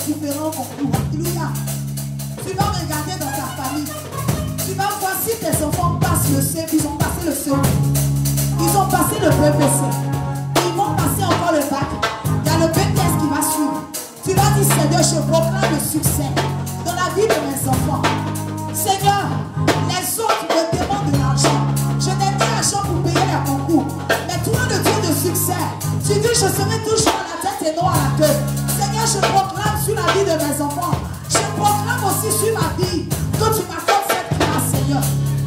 différents concours. Alléluia. Tu vas regarder dans ta famille. Tu vas voir si tes enfants passent le CEP, ils ont passé le CEP. Ils ont passé le BPC. Ils vont passer encore le bac. Il y a le BTS qui va suivre. je proclame le succès dans la vie de mes enfants. Seigneur, les autres me demandent de l'argent. Je n'ai pas l'argent pour payer les concours. Mais toi, le Dieu de succès, tu dis je serai toujours à la tête et non à la queue. Seigneur, je proclame sur la vie de mes enfants. Je proclame aussi sur ma vie que tu m'accordes cette grâce, Seigneur.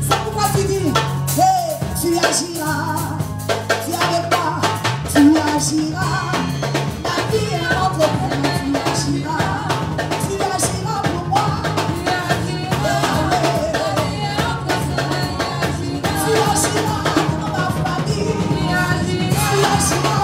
C'est pourquoi tu dis, hey, tu agiras. Tu n'avais pas, tu agiras. Ma vie est entre tes mains, tu agiras. Tu agiras pour moi. Tu agiras pour ma famille. Tu agiras.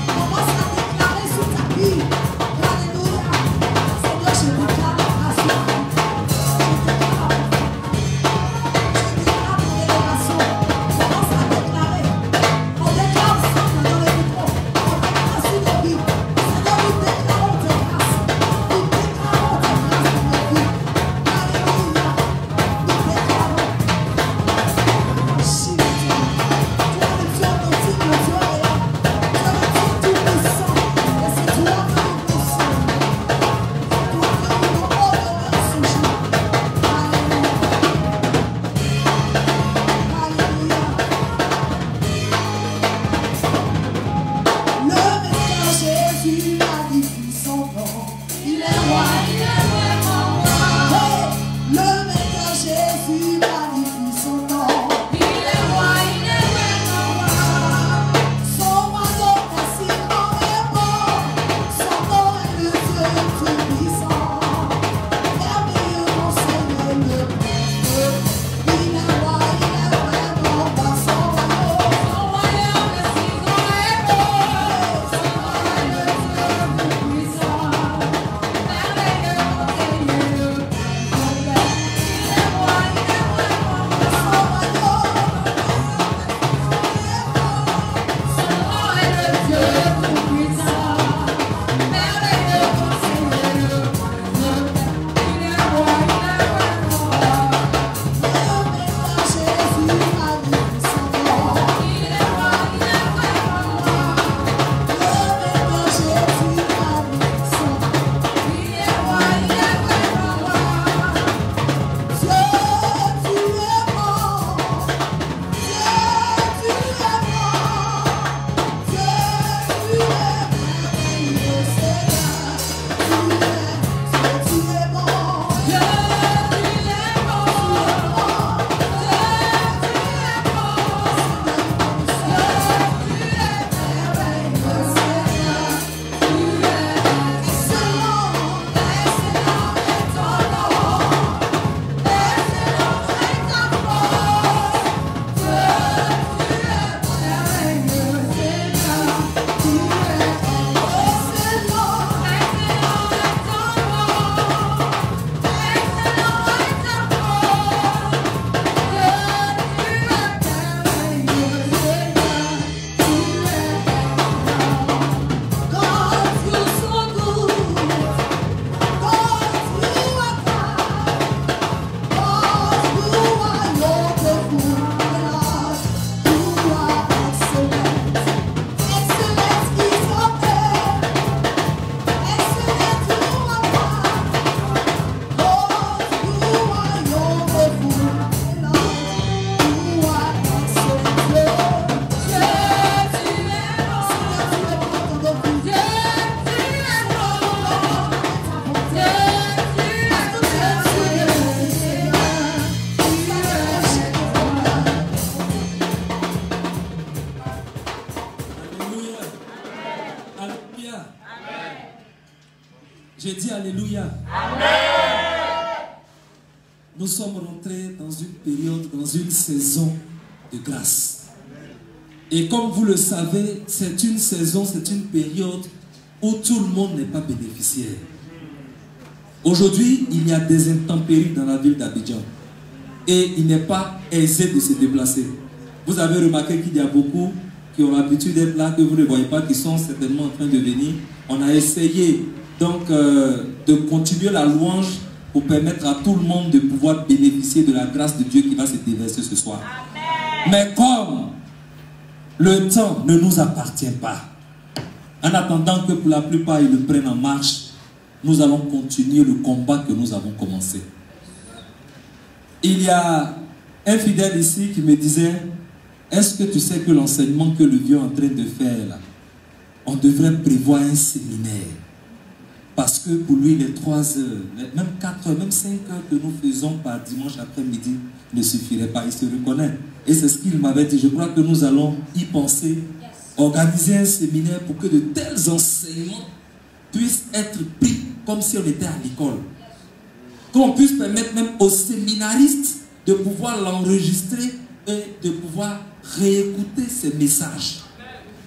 Commence à déclarer sur ta vie. J'ai dit Alléluia. Amen. Nous sommes rentrés dans une période, dans une saison de grâce. Et comme vous le savez, c'est une saison, c'est une période où tout le monde n'est pas bénéficiaire. Aujourd'hui, il y a des intempéries dans la ville d'Abidjan. Et il n'est pas aisé de se déplacer. Vous avez remarqué qu'il y a beaucoup qui ont l'habitude d'être là, que vous ne voyez pas, qui sont certainement en train de venir. On a essayé donc de continuer la louange pour permettre à tout le monde de pouvoir bénéficier de la grâce de Dieu qui va se déverser ce soir. Amen. Mais comme le temps ne nous appartient pas, en attendant que pour la plupart ils le prennent en marche, nous allons continuer le combat que nous avons commencé. Il y a un fidèle ici qui me disait, est-ce que tu sais que l'enseignement que le vieux est en train de faire là, on devrait prévoir un séminaire? Parce que pour lui, les 3 heures, même 4 heures, même 5 heures que nous faisons par dimanche après-midi ne suffiraient pas. Il se reconnaît. Et c'est ce qu'il m'avait dit. Je crois que nous allons y penser, organiser un séminaire pour que de tels enseignements puissent être pris comme si on était à l'école. Qu'on puisse permettre même aux séminaristes de pouvoir l'enregistrer et de pouvoir réécouter ces messages.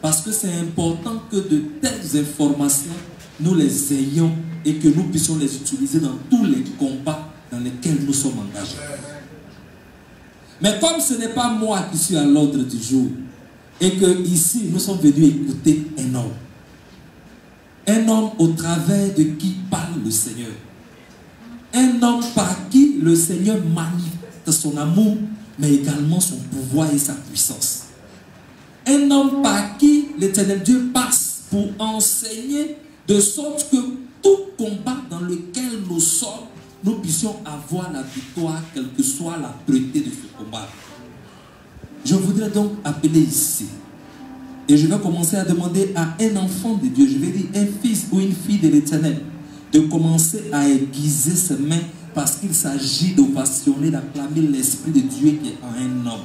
Parce que c'est important que de telles informations, nous les ayons et que nous puissions les utiliser dans tous les combats dans lesquels nous sommes engagés. Mais comme ce n'est pas moi qui suis à l'ordre du jour et que ici nous sommes venus écouter un homme. Un homme au travers de qui parle le Seigneur. Un homme par qui le Seigneur manifeste son amour, mais également son pouvoir et sa puissance. Un homme par qui l'Éternel Dieu passe pour enseigner de sorte que tout combat dans lequel nous sommes, nous puissions avoir la victoire, quelle que soit la prêté de ce combat. Je voudrais donc appeler ici, et je vais commencer à demander à un enfant de Dieu, je vais dire un fils ou une fille de l'Éternel, de commencer à aiguiser ses mains parce qu'il s'agit d'ovationner, d'acclamer l'Esprit de Dieu qui est en un homme.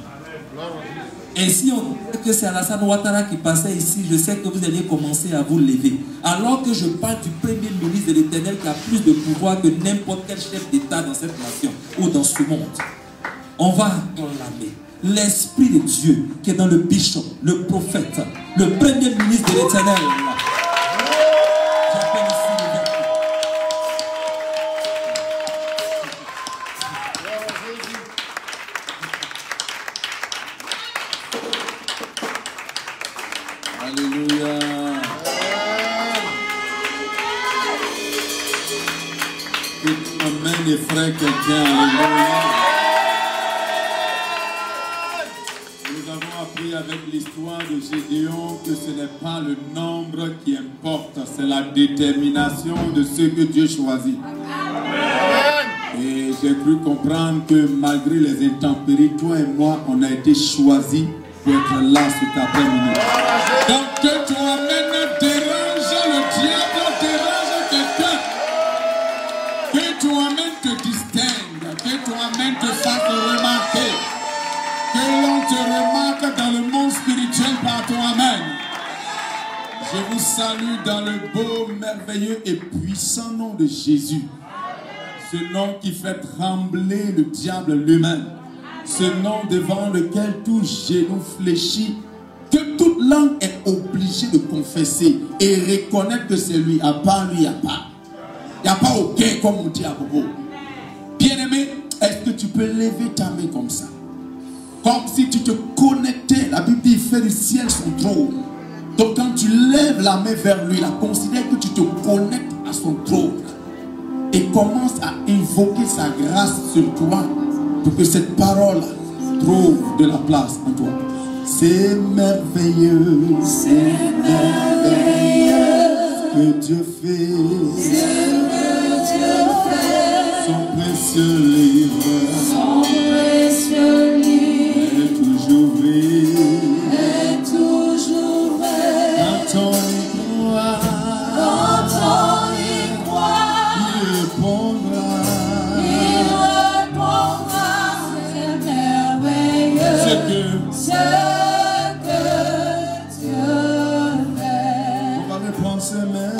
Et si on dit que c'est Alassane Ouattara qui passait ici, je sais que vous allez commencer à vous lever. Alors que je parle du premier ministre de l'Éternel qui a plus de pouvoir que n'importe quel chef d'État dans cette nation ou dans ce monde. On va acclamer l'Esprit de Dieu qui est dans le bishop, le prophète, le premier ministre de l'Éternel. Alléluia. Que tu amènes les frères chrétiens. Alléluia. Nous avons appris avec l'histoire de Gédéon que ce n'est pas le nombre qui importe, c'est la détermination de ceux que Dieu choisit. Et j'ai cru comprendre que malgré les intempéries, toi et moi, on a été choisis pour être là cet après-midi. Donc que toi-même dérange le diable, dérange quelqu'un. Que toi-même te distingue, que toi-même te fasse remarquer. Que l'on te remarque dans le monde spirituel par toi-même. Je vous salue dans le beau, merveilleux et puissant nom de Jésus. Ce nom qui fait trembler le diable lui-même. Ce nom devant lequel tout genou fléchit, que toute langue est obligée de confesser et reconnaître que c'est lui. À part lui, il n'y a pas. Il n'y a pas aucun comme on dit à Bobo. Bien-aimé, est-ce que tu peux lever ta main comme ça? Comme si tu te connectais. La Bible dit, il fait du ciel son trône. Donc quand tu lèves la main vers lui, la considère que tu te connectes à son trône. Et commence à invoquer sa grâce sur toi pour que cette parole trouve de la place en toi. C'est merveilleux, c'est merveilleux que Dieu fait, son précieux livre, est toujours vrai, quand on y croit, il répondra. Ce que Dieu fait. On va reprendre ce merveilleux.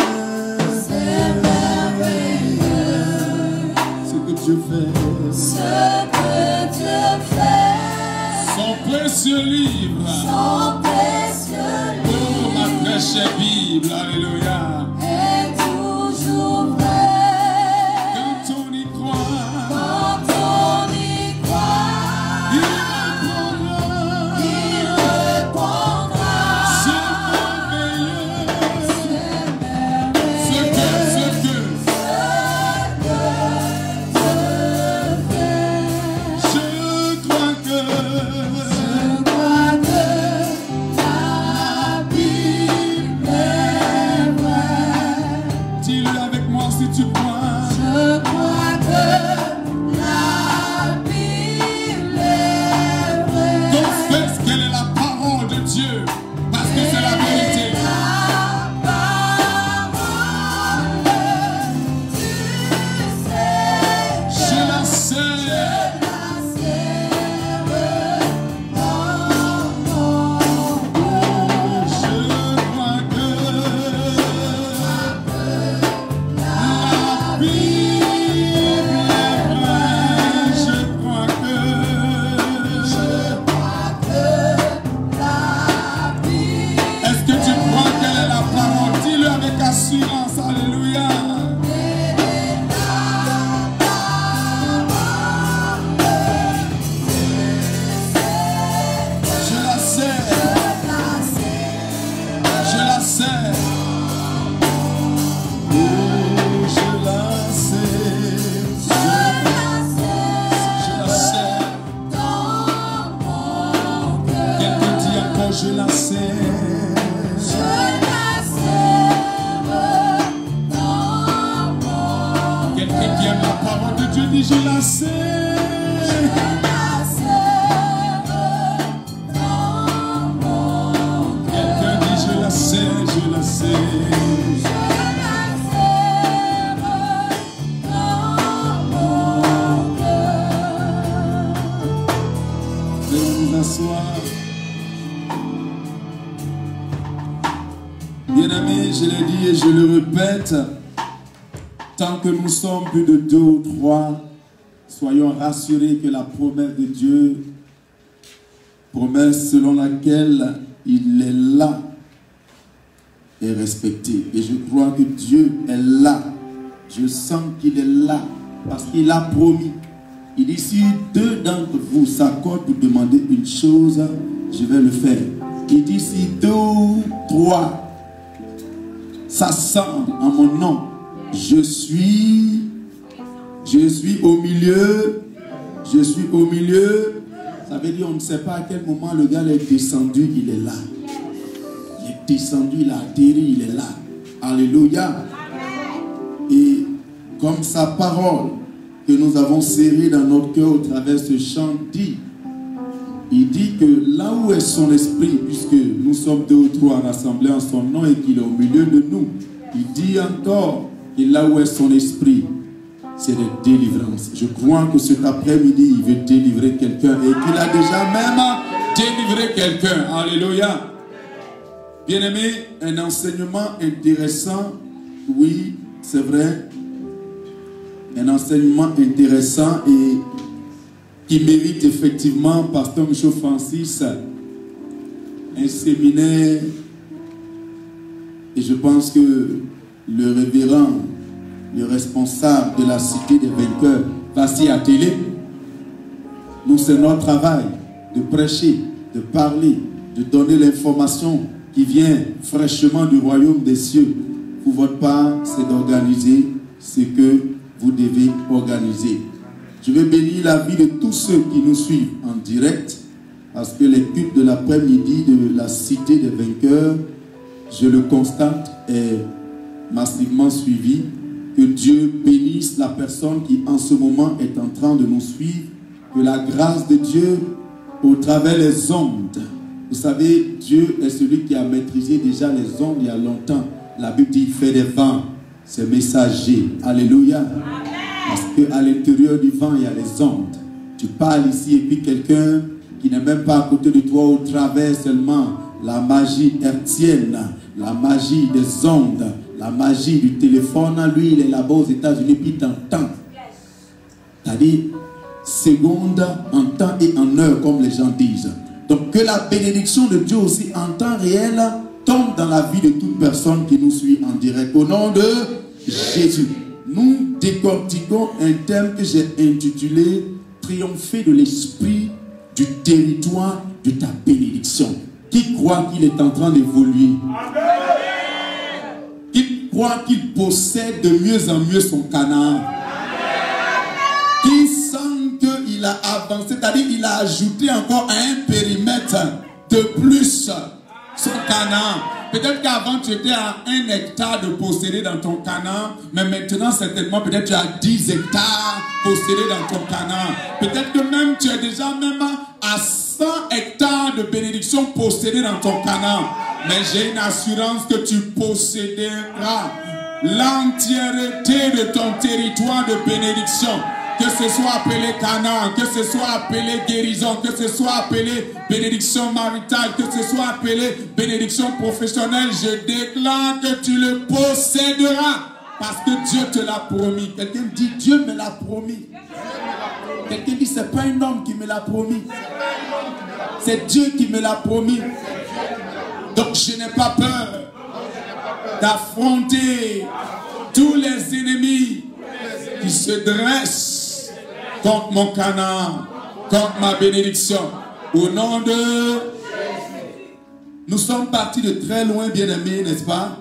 prêchait Bible, alléluia. est toujours vrai. Quand on y croit, Quand on y croit, il répondra. il répondra. C'est merveilleux. C'est merveilleux. Ce que. Je crois que. Je crois que la Bible est vraie. Dis-le avec moi si tu crois. Je crois que la Bible est vraie. Confesse quelle est la parole de Dieu. Parce que c'est la vérité. La parole du Seigneur. Je la sais. La serre dans mon cœur. Je crois que la Bible est vraie. Je crois que La Bible est-ce que tu crois quelle est la parole? Dis-le avec assurance. Alléluia. Je la sais. Je la sais. Oh, je la sais. Je la sais. dans mon cœur. Quelqu'un dit encore je la sais. Je la serre dans mon Quelqu'un qui aime la parole de Dieu dit je la sais. La serre dans mon Quelqu'un dit je la sais, je la sais. la serre dans mon cœur. Venons nous asseoir. Bien-aimés, je l'ai dit et je le répète, tant que nous sommes plus de 2 ou 3, soyons rassurés que la promesse de Dieu, promesse selon laquelle il est là, est respectée. Et je crois que Dieu est là. Je sens qu'il est là parce qu'il a promis. Il dit, si 2 d'entre vous s'accordent pour demander une chose, je vais le faire. Il dit, si 2 ou 3 s'assemblent en mon nom, je suis au milieu. Je suis au milieu. Ça veut dire, on ne sait pas à quel moment le gars est descendu, il est là. Il est descendu, il a atterri, il est là. Alléluia. Et comme sa parole que nous avons serrée dans notre cœur au travers de ce chant dit, il dit que là où est son esprit, puisque nous sommes 2 ou 3 rassemblés en son nom et qu'il est au milieu de nous, il dit encore que là où est son esprit, c'est la délivrance. Je crois que cet après-midi, il veut délivrer quelqu'un et qu'il a déjà même délivré quelqu'un. Alléluia. Bien-aimé, un enseignement intéressant, oui, c'est vrai. Un enseignement intéressant et qui mérite effectivement, Pasteur Michaud Francis, un séminaire. Et je pense que le révérend, le responsable de la cité des vainqueurs, va s'y atteler. Nous, c'est notre travail de prêcher, de parler, de donner l'information qui vient fraîchement du royaume des cieux. Pour votre part, c'est d'organiser ce que vous devez organiser. Je vais bénir la vie de tous ceux qui nous suivent en direct, parce que les cultes de l'après-midi de la cité des vainqueurs, je le constate, est massivement suivi. Que Dieu bénisse la personne qui en ce moment est en train de nous suivre. Que la grâce de Dieu au travers les ondes. Vous savez, Dieu est celui qui a maîtrisé déjà les ondes il y a longtemps. La Bible dit, il fait des vents, c'est messager. Alléluia. Parce qu'à l'intérieur du vent, il y a les ondes. Tu parles ici et puis quelqu'un qui n'est même pas à côté de toi, au travers seulement la magie hertzienne, la magie des ondes, la magie du téléphone. Lui, il est là-bas aux États-Unis, puis il t'entend. C'est-à-dire, seconde en temps et en heure, comme les gens disent. Donc, que la bénédiction de Dieu aussi en temps réel tombe dans la vie de toute personne qui nous suit en direct. Au nom de Jésus, nous décortiquons un thème que j'ai intitulé « Triompher de l'esprit du territoire de ta bénédiction ». Qui croit qu'il est en train d'évoluer? Qui croit qu'il possède de mieux en mieux son Canaan? Qui sent qu'il a avancé, c'est-à-dire qu'il a ajouté encore à un périmètre de plus son Canaan. Peut-être qu'avant tu étais à 1 hectare de posséder dans ton Canaan, mais maintenant certainement peut-être tu as 10 hectares possédés dans ton Canaan. Peut-être que même tu es déjà même à 100 hectares de bénédiction possédés dans ton Canaan. Mais j'ai une assurance que tu posséderas l'entièreté de ton territoire de bénédiction. Que ce soit appelé Canaan, que ce soit appelé guérison, que ce soit appelé bénédiction maritale, que ce soit appelé bénédiction professionnelle, je déclare que tu le posséderas parce que Dieu te l'a promis. Quelqu'un dit Dieu me l'a promis. Quelqu'un dit c'est pas un homme qui me l'a promis. C'est Dieu qui me l'a promis. Donc je n'ai pas peur d'affronter tous les ennemis qui se dressent contre mon Canaan, contre ma bénédiction. Au nom de... Nous sommes partis de très loin, bien-aimés, n'est-ce pas?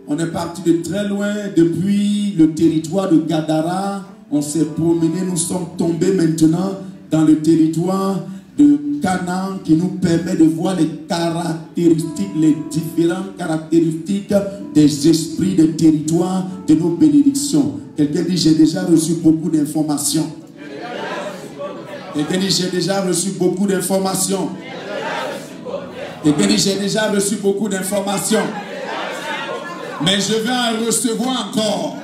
On est parti de très loin, depuis le territoire de Gadara. On s'est promené, nous sommes tombés maintenant dans le territoire de Canaan qui nous permet de voir les caractéristiques, les différentes caractéristiques des esprits, des territoires, de nos bénédictions. Quelqu'un dit, j'ai déjà reçu beaucoup d'informations. Quelqu'un dit, j'ai déjà reçu beaucoup d'informations. Quelqu'un dit, j'ai déjà reçu beaucoup d'informations. Mais je vais en recevoir encore.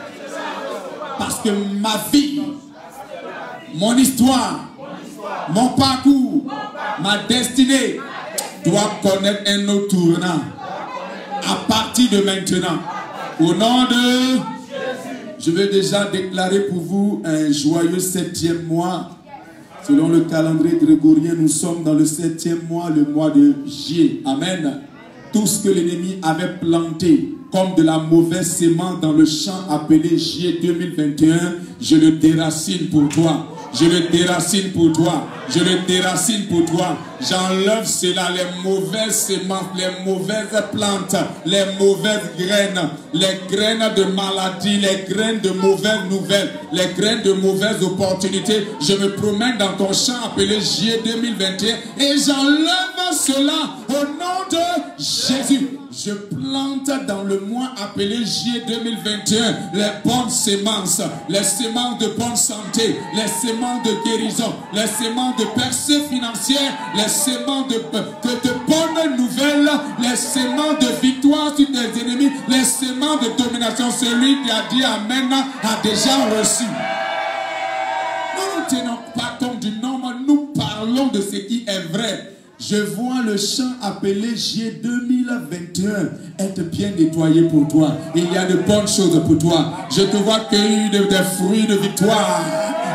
Parce que ma vie, mon histoire, mon parcours, ma destinée doit connaître un autre tournant. À partir de maintenant. Au nom de... Je vais déjà déclarer pour vous un joyeux 7e mois. Selon le calendrier grégorien, nous sommes dans le 7e mois, le mois de juillet. Amen. Tout ce que l'ennemi avait planté comme de la mauvaise sémence dans le champ appelé juillet 2021, je le déracine pour toi. Je le déracine pour toi. Je le déracine pour toi. J'enlève cela, les mauvaises semences, les mauvaises plantes, les mauvaises graines, les graines de maladie, les graines de mauvaises nouvelles, les graines de mauvaises opportunités. Je me promène dans ton champ appelé juillet 2021 et j'enlève cela au nom de Jésus. Je plante dans le mois appelé juillet 2021 les bonnes semences, les semences de bonne santé, les semences de guérison, les semences de percée financière, les semences de bonnes nouvelles, les semences de victoire sur tes ennemis, les semences de domination. Celui qui a dit Amen a déjà reçu. Nous ne tenons pas compte du nombre, nous parlons de ce qui est vrai. Je vois le champ appelé juillet 2021 être bien nettoyé pour toi. Il y a de bonnes choses pour toi. Je te vois cueillir des fruits de victoire.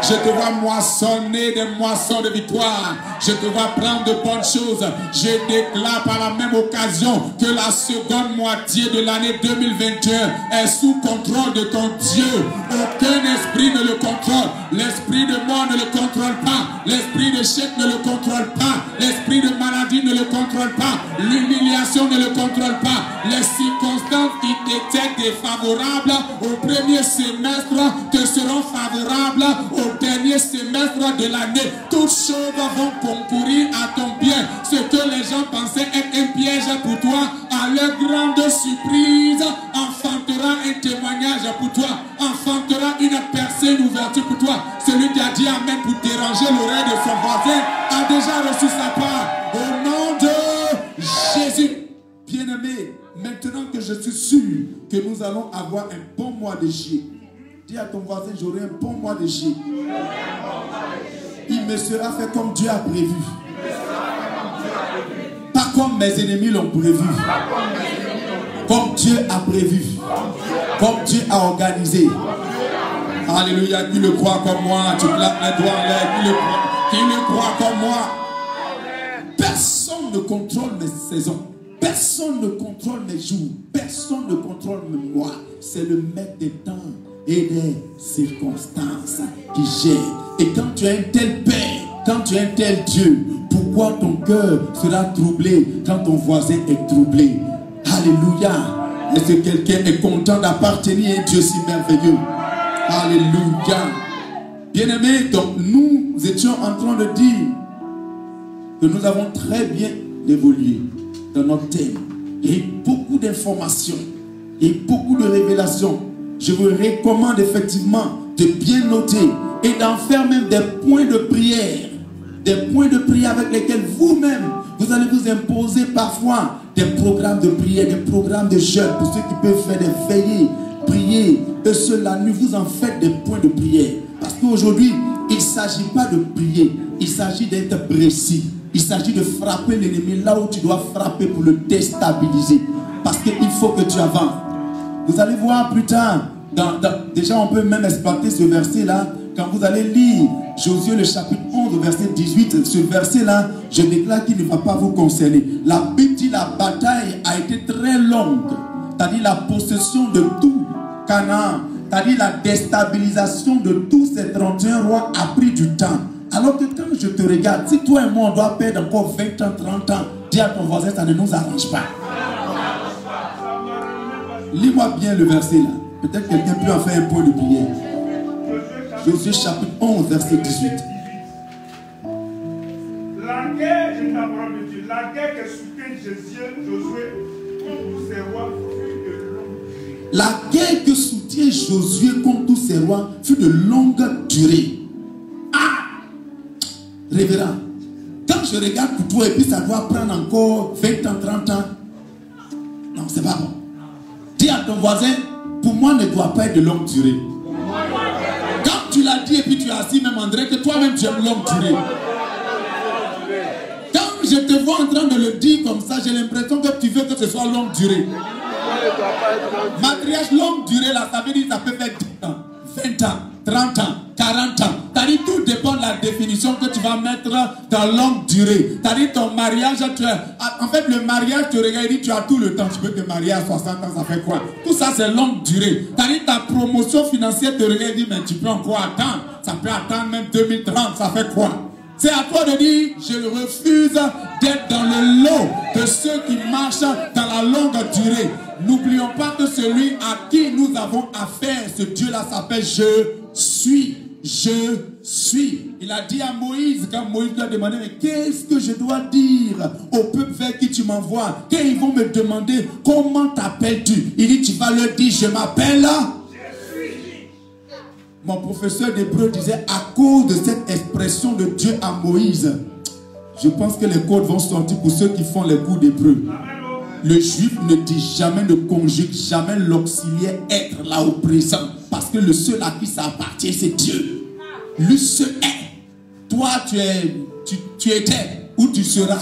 Je te vois moissonner des moissons de victoire. Je te vois prendre de bonnes choses. Je déclare par la même occasion que la seconde moitié de l'année 2021 est sous contrôle de ton Dieu. Aucun esprit ne le contrôle. L'esprit de mort ne le contrôle pas. L'esprit d'échec ne le contrôle pas. L'esprit de maladie ne le contrôle pas. L'humiliation ne le contrôle pas. Les circonstances qui t'étaient défavorables au premier semestre te seront favorables au dernier semestre de l'année. Toutes choses vont concourir à ton bien. Ce que les gens pensaient être un piège pour toi, à leur grande surprise, enfantera un témoignage pour toi, enfantera une percée, une ouverture pour toi. Celui qui a dit Amen pour déranger l'oreille de son voisin a déjà reçu sa part. Au nom de Jésus. Bien-aimé, maintenant que je suis sûr que nous allons avoir un bon mois de juillet, dis à ton voisin, j'aurai un bon mois de juillet. Il me sera fait comme Dieu a prévu. Pas comme mes ennemis l'ont prévu. Comme Dieu a prévu. Comme Dieu a organisé. Alléluia, qui le croit comme moi, tu claques les doigts en l'air, qui le croit comme moi. Personne ne contrôle mes saisons. Personne ne contrôle mes jours. Personne ne contrôle mes mois. C'est le maître des temps et des circonstances qui gère. Et quand tu as un tel Père, quand tu as un tel Dieu, pourquoi ton cœur sera troublé quand ton voisin est troublé? Alléluia. Est-ce que quelqu'un est content d'appartenir à un Dieu si merveilleux? Alléluia. Bien-aimés, donc nous étions en train de dire que nous avons très bien évolué dans notre thème. Il y a eu beaucoup d'informations et beaucoup de révélations. Je vous recommande effectivement de bien noter et d'en faire même des points de prière. Des points de prière avec lesquels vous-même, vous allez vous imposer parfois des programmes de prière, des programmes de jeûne pour ceux qui peuvent faire des veillées, prier. Et ceux-là, vous en faites des points de prière. Parce qu'aujourd'hui, il ne s'agit pas de prier, il s'agit d'être précis. Il s'agit de frapper l'ennemi là où tu dois frapper pour le déstabiliser. Parce qu'il faut que tu avances. Vous allez voir plus tard, déjà on peut même exploiter ce verset-là. Quand vous allez lire Josué le chapitre 11, verset 18, ce verset-là, je déclare qu'il ne va pas vous concerner. La Bible dit la bataille a été très longue. C'est-à-dire la possession de tout Canaan. C'est-à-dire la déstabilisation de tous ces 31 rois a pris du temps. Alors que quand je te regarde, si toi et moi on doit perdre encore 20 ans, 30 ans, dis à ton voisin, ça ne nous arrange pas. Lis-moi bien le verset là. Peut-être quelqu'un peut en faire un point de prière. Josué chapitre 11, verset 18. La guerre, je t'apprends de Dieu, la guerre que soutient Josué contre tous ses rois fut de longue durée. La guerre que soutient Josué contre tous ses rois fut de longue durée. Ah! Révérend, quand je regarde pour toi et puis ça doit prendre encore 20 ans, 30 ans, non, c'est pas bon. Dis à ton voisin, pour moi ne doit pas être de longue durée. Quand tu l'as dit et puis tu as assis même André, que toi-même tu aimes longue durée. Quand je te vois en train de le dire comme ça, j'ai l'impression que tu veux que ce soit longue durée. Mariage longue durée là, ça veut dire que ça peut faire 10 ans, 20 ans, 30 ans, 40 ans. C'est-à-dire tout dépend de la définition que tu vas mettre dans longue durée. C'est-à-dire ton mariage, en fait le mariage, tu regardes et dis tu as tout le temps. Tu peux te marier à 60 ans, ça fait quoi? Tout ça c'est longue durée. C'est-à-dire ta promotion financière te regarde et dit mais tu peux encore attendre. Ça peut attendre même 2030, ça fait quoi? C'est à toi de dire, je refuse d'être dans le lot de ceux qui marchent dans la longue durée. N'oublions pas que celui à qui nous avons affaire, ce Dieu-là s'appelle Je suis. Je suis. Il a dit à Moïse, quand Moïse lui a demandé, mais qu'est-ce que je dois dire au peuple vers qui tu m'envoies? Quand ils vont me demander, comment t'appelles-tu? Il dit, tu vas leur dire, je m'appelle Mon professeur d'hébreu disait, à cause de cette expression de Dieu à Moïse, je pense que les codes vont sortir pour ceux qui font les cours d'hébreu. Le juif ne dit jamais, ne conjugue jamais l'auxiliaire être là au présent. Parce que le seul à qui ça appartient, c'est Dieu. Lui seul est. Toi, tu étais ou tu seras.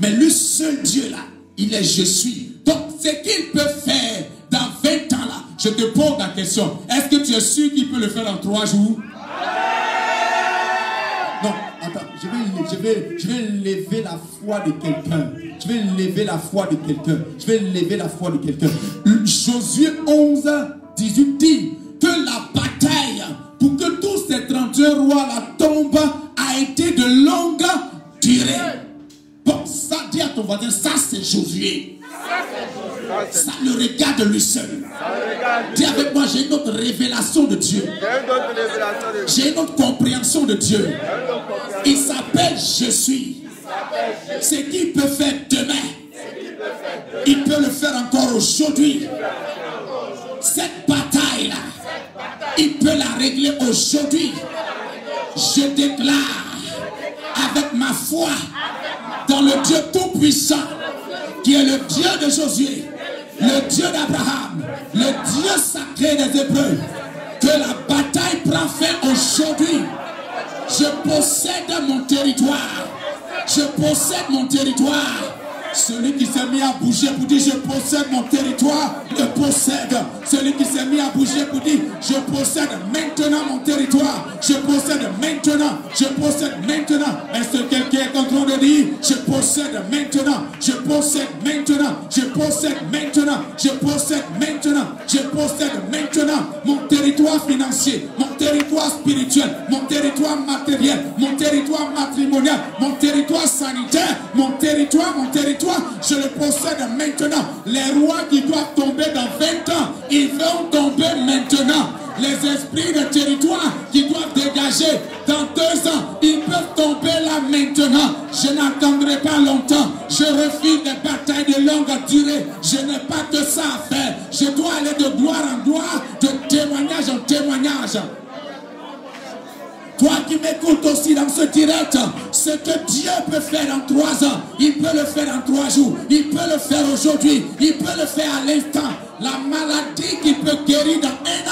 Mais lui seul Dieu là, il est je suis. Donc, ce qu'il peut faire dans 20 ans là, je te pose la question. Est-ce que tu es sûr qu'il peut le faire en 3 jours? Non, attends, je vais lever la foi de quelqu'un. Je vais lever la foi de quelqu'un. Je vais lever la foi de quelqu'un. Josué 11, 18 dit que la bataille pour que tous ces 31 rois la tombent a été de longue durée. Bon, ça dit à ton voisin, ça c'est Josué. Ça le regarde lui seul. Dis avec moi, j'ai une autre révélation de Dieu. J'ai une autre compréhension de Dieu. Il s'appelle Je suis. Ce qu'il peut faire demain, il peut le faire encore aujourd'hui. Cette bataille-là, il peut la régler aujourd'hui. Je déclare avec ma foi dans le Dieu Tout-Puissant, qui est le Dieu de Josué, le Dieu d'Abraham, le Dieu sacré des Hébreux, que la bataille prend fin aujourd'hui. Je possède mon territoire. Je possède mon territoire. Celui qui s'est mis à bouger pour dire je possède mon territoire, le possède. Celui qui s'est mis à bouger pour dire je possède maintenant mon territoire. Je possède maintenant. Je possède maintenant. Est-ce que quelqu'un est en train de dire je possède maintenant? Je possède maintenant. je possède maintenant, je possède maintenant mon territoire financier, mon territoire spirituel, mon territoire matériel, mon territoire matrimonial, mon territoire sanitaire, mon territoire, je le possède maintenant. Les rois qui doivent tomber dans 20 ans, ils vont tomber maintenant. Les esprits de territoire qui doivent dégager dans 2 ans, ils peuvent tomber là maintenant. Je n'attendrai pas longtemps. Je refuse des batailles de longue durée. Je n'ai pas que ça à faire. Je dois aller de gloire en gloire, de témoignage en témoignage. Toi qui m'écoutes aussi dans ce direct, ce que Dieu peut faire en 3 ans, il peut le faire en 3 jours, il peut le faire aujourd'hui, il peut le faire à l'instant. La maladie qu'il peut guérir dans 1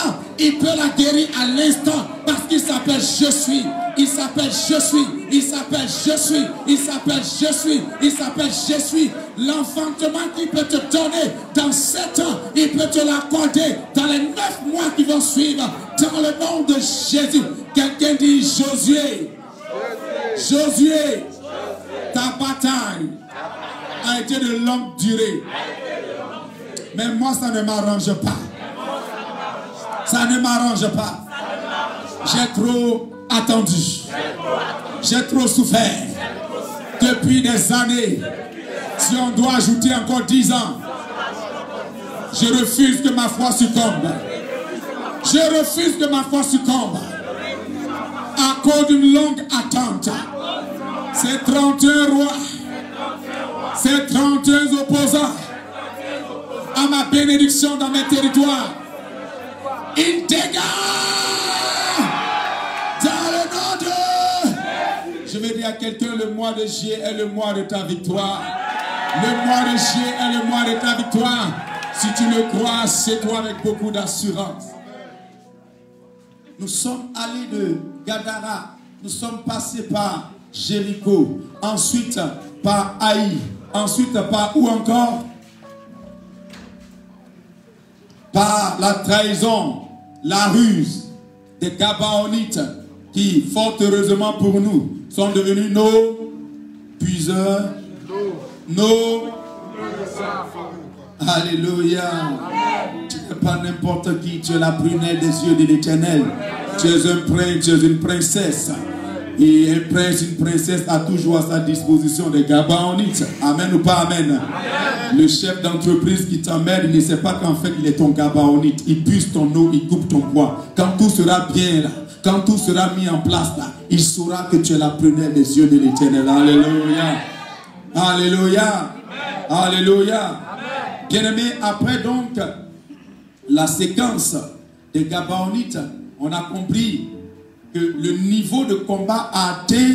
an, il peut la guérir à l'instant parce qu'il s'appelle je suis. Il s'appelle je suis. Il s'appelle je suis. Il s'appelle je suis. Il s'appelle je suis. L'enfantement qu'il peut te donner dans 7 ans, il peut te l'accorder dans les 9 mois qui vont suivre. Dans le nom de Jésus. Quelqu'un dit Josué. Josué. Ta bataille a été de longue durée. Mais moi, ça ne m'arrange pas. Ça ne m'arrange pas. J'ai trop attendu. J'ai trop souffert. Depuis des années. Si on doit ajouter encore 10 ans, je refuse que ma foi succombe. Je refuse que ma foi succombe. À cause d'une longue attente. Ces 31 rois. Ces 31 opposants à ma bénédiction dans mes territoires. Il dégage dans le nom de... Je vais dire à quelqu'un, le mois de juillet est le mois de ta victoire. Le mois de juillet est le mois de ta victoire. Si tu le crois, c'est toi avec beaucoup d'assurance. Nous sommes allés de Gadara. Nous sommes passés par Jéricho. Ensuite par Haï. Ensuite par où encore? Par la trahison, la ruse des Gabaonites qui, fort heureusement pour nous, sont devenus nos puiseurs, nos... Alléluia. Tu n'es pas n'importe qui, tu es la prunelle des yeux de l'Éternel. Tu es un prince, tu es une princesse. Et un prince, une princesse a toujours à sa disposition des Gabaonites. Amen ou pas amen? Amen. Le chef d'entreprise qui t'emmène, il ne sait pas qu'en fait il est ton Gabaonite. Il puise ton eau, il coupe ton bois. Quand tout sera bien là, quand tout sera mis en place là, il saura que tu es la prunelle des yeux de l'Éternel. Alléluia. Alléluia. Alléluia. Bien-aimé, après donc la séquence des Gabaonites, on a compris que le niveau de combat a atteint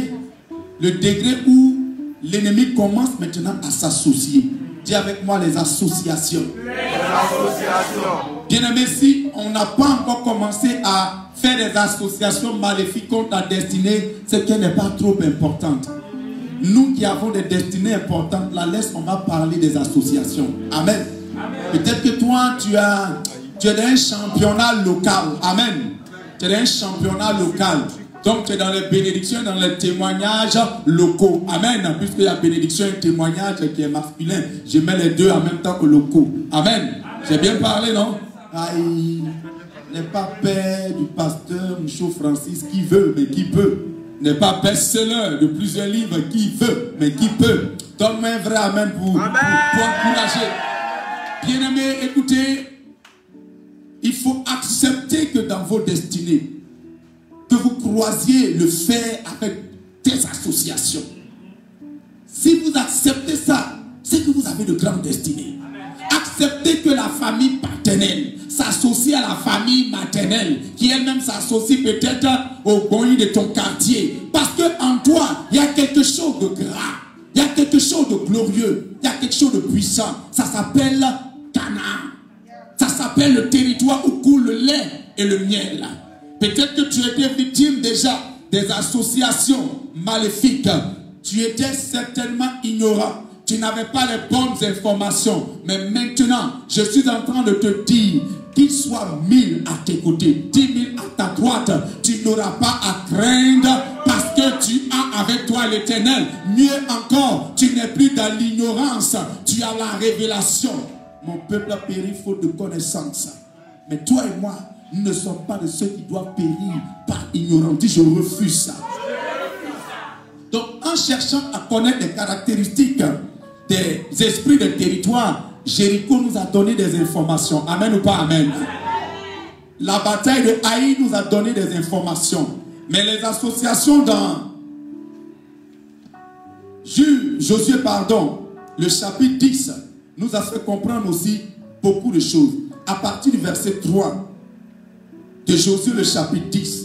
le degré où l'ennemi commence maintenant à s'associer. Dis avec moi les associations. Les associations. Bien-aimé, si on n'a pas encore commencé à faire des associations maléfiques contre ta destinée, c'est qu'elle n'est pas trop importante. Nous qui avons des destinées importantes, la laisse, on va parler des associations. Amen. Peut-être que toi, tu es dans un championnat local. Amen. Tu es dans un championnat local. Donc, tu es dans les bénédictions, dans les témoignages locaux. Amen. Puisqu'il y a bénédiction et témoignage qui est masculin, je mets les deux en même temps que locaux. Amen. J'ai bien parlé, non? Aïe. N'est pas père du pasteur Michaud Francis qui veut, mais qui peut. N'est pas best-seller de plusieurs livres qui veut, mais qui peut. Donne-moi un vrai amen pour encourager. Bien-aimés, écoutez, il faut accepter que dans vos destinées, que vous croisiez le fer avec des associations. Si vous acceptez ça, c'est que vous avez de grandes destinées. Acceptez que la famille paternelle s'associe à la famille maternelle, qui elle-même s'associe peut-être au boy de ton quartier. Parce qu'en toi, il y a quelque chose de gras, il y a quelque chose de glorieux, il y a quelque chose de puissant. Ça s'appelle Canaan. Ça s'appelle le territoire où coule le lait et le miel. Peut-être que tu étais victime déjà des associations maléfiques. Tu étais certainement ignorant. Tu n'avais pas les bonnes informations. Mais maintenant, je suis en train de te dire qu'il soit 1000 à tes côtés, 10 000 à ta droite. Tu n'auras pas à craindre parce que tu as avec toi l'Éternel. Mieux encore, tu n'es plus dans l'ignorance. Tu as la révélation. mon peuple a péri faute de connaissance. Mais toi et moi, nous ne sommes pas de ceux qui doivent périr par ignorance. Je refuse ça. Donc, en cherchant à connaître les caractéristiques des esprits de territoire, Jéricho nous a donné des informations. Amen ou pas amen? La bataille de Haï nous a donné des informations. Mais les associations dans Josué, le chapitre 10, nous a fait comprendre aussi beaucoup de choses. À partir du verset 3 de Josué, le chapitre 10,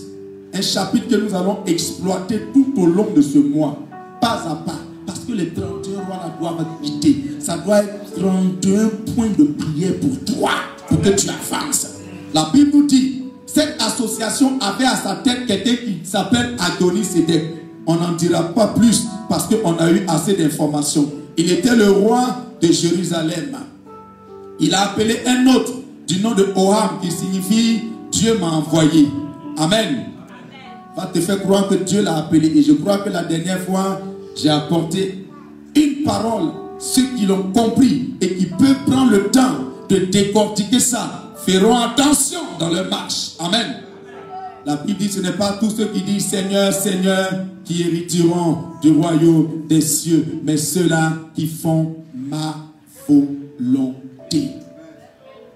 un chapitre que nous allons exploiter tout au long de ce mois, pas à pas, parce que les 31 rois la doivent quitter. Ça doit être 31 points de prière pour toi, pour que tu avances. La Bible nous dit, cette association avait à sa tête quelqu'un qui s'appelle Adoni-Sédek. On n'en dira pas plus parce qu'on a eu assez d'informations. Il était le roi de Jérusalem. Il a appelé un autre du nom de Oham qui signifie Dieu m'a envoyé. Amen. Va te faire croire que Dieu l'a appelé. Et je crois que la dernière fois, j'ai apporté une parole. Ceux qui l'ont compris et qui peuvent prendre le temps de décortiquer ça feront attention dans leur marche. Amen. La Bible dit, ce n'est pas tous ceux qui disent Seigneur, Seigneur, qui hériteront du royaume des cieux, mais ceux-là qui font ma volonté.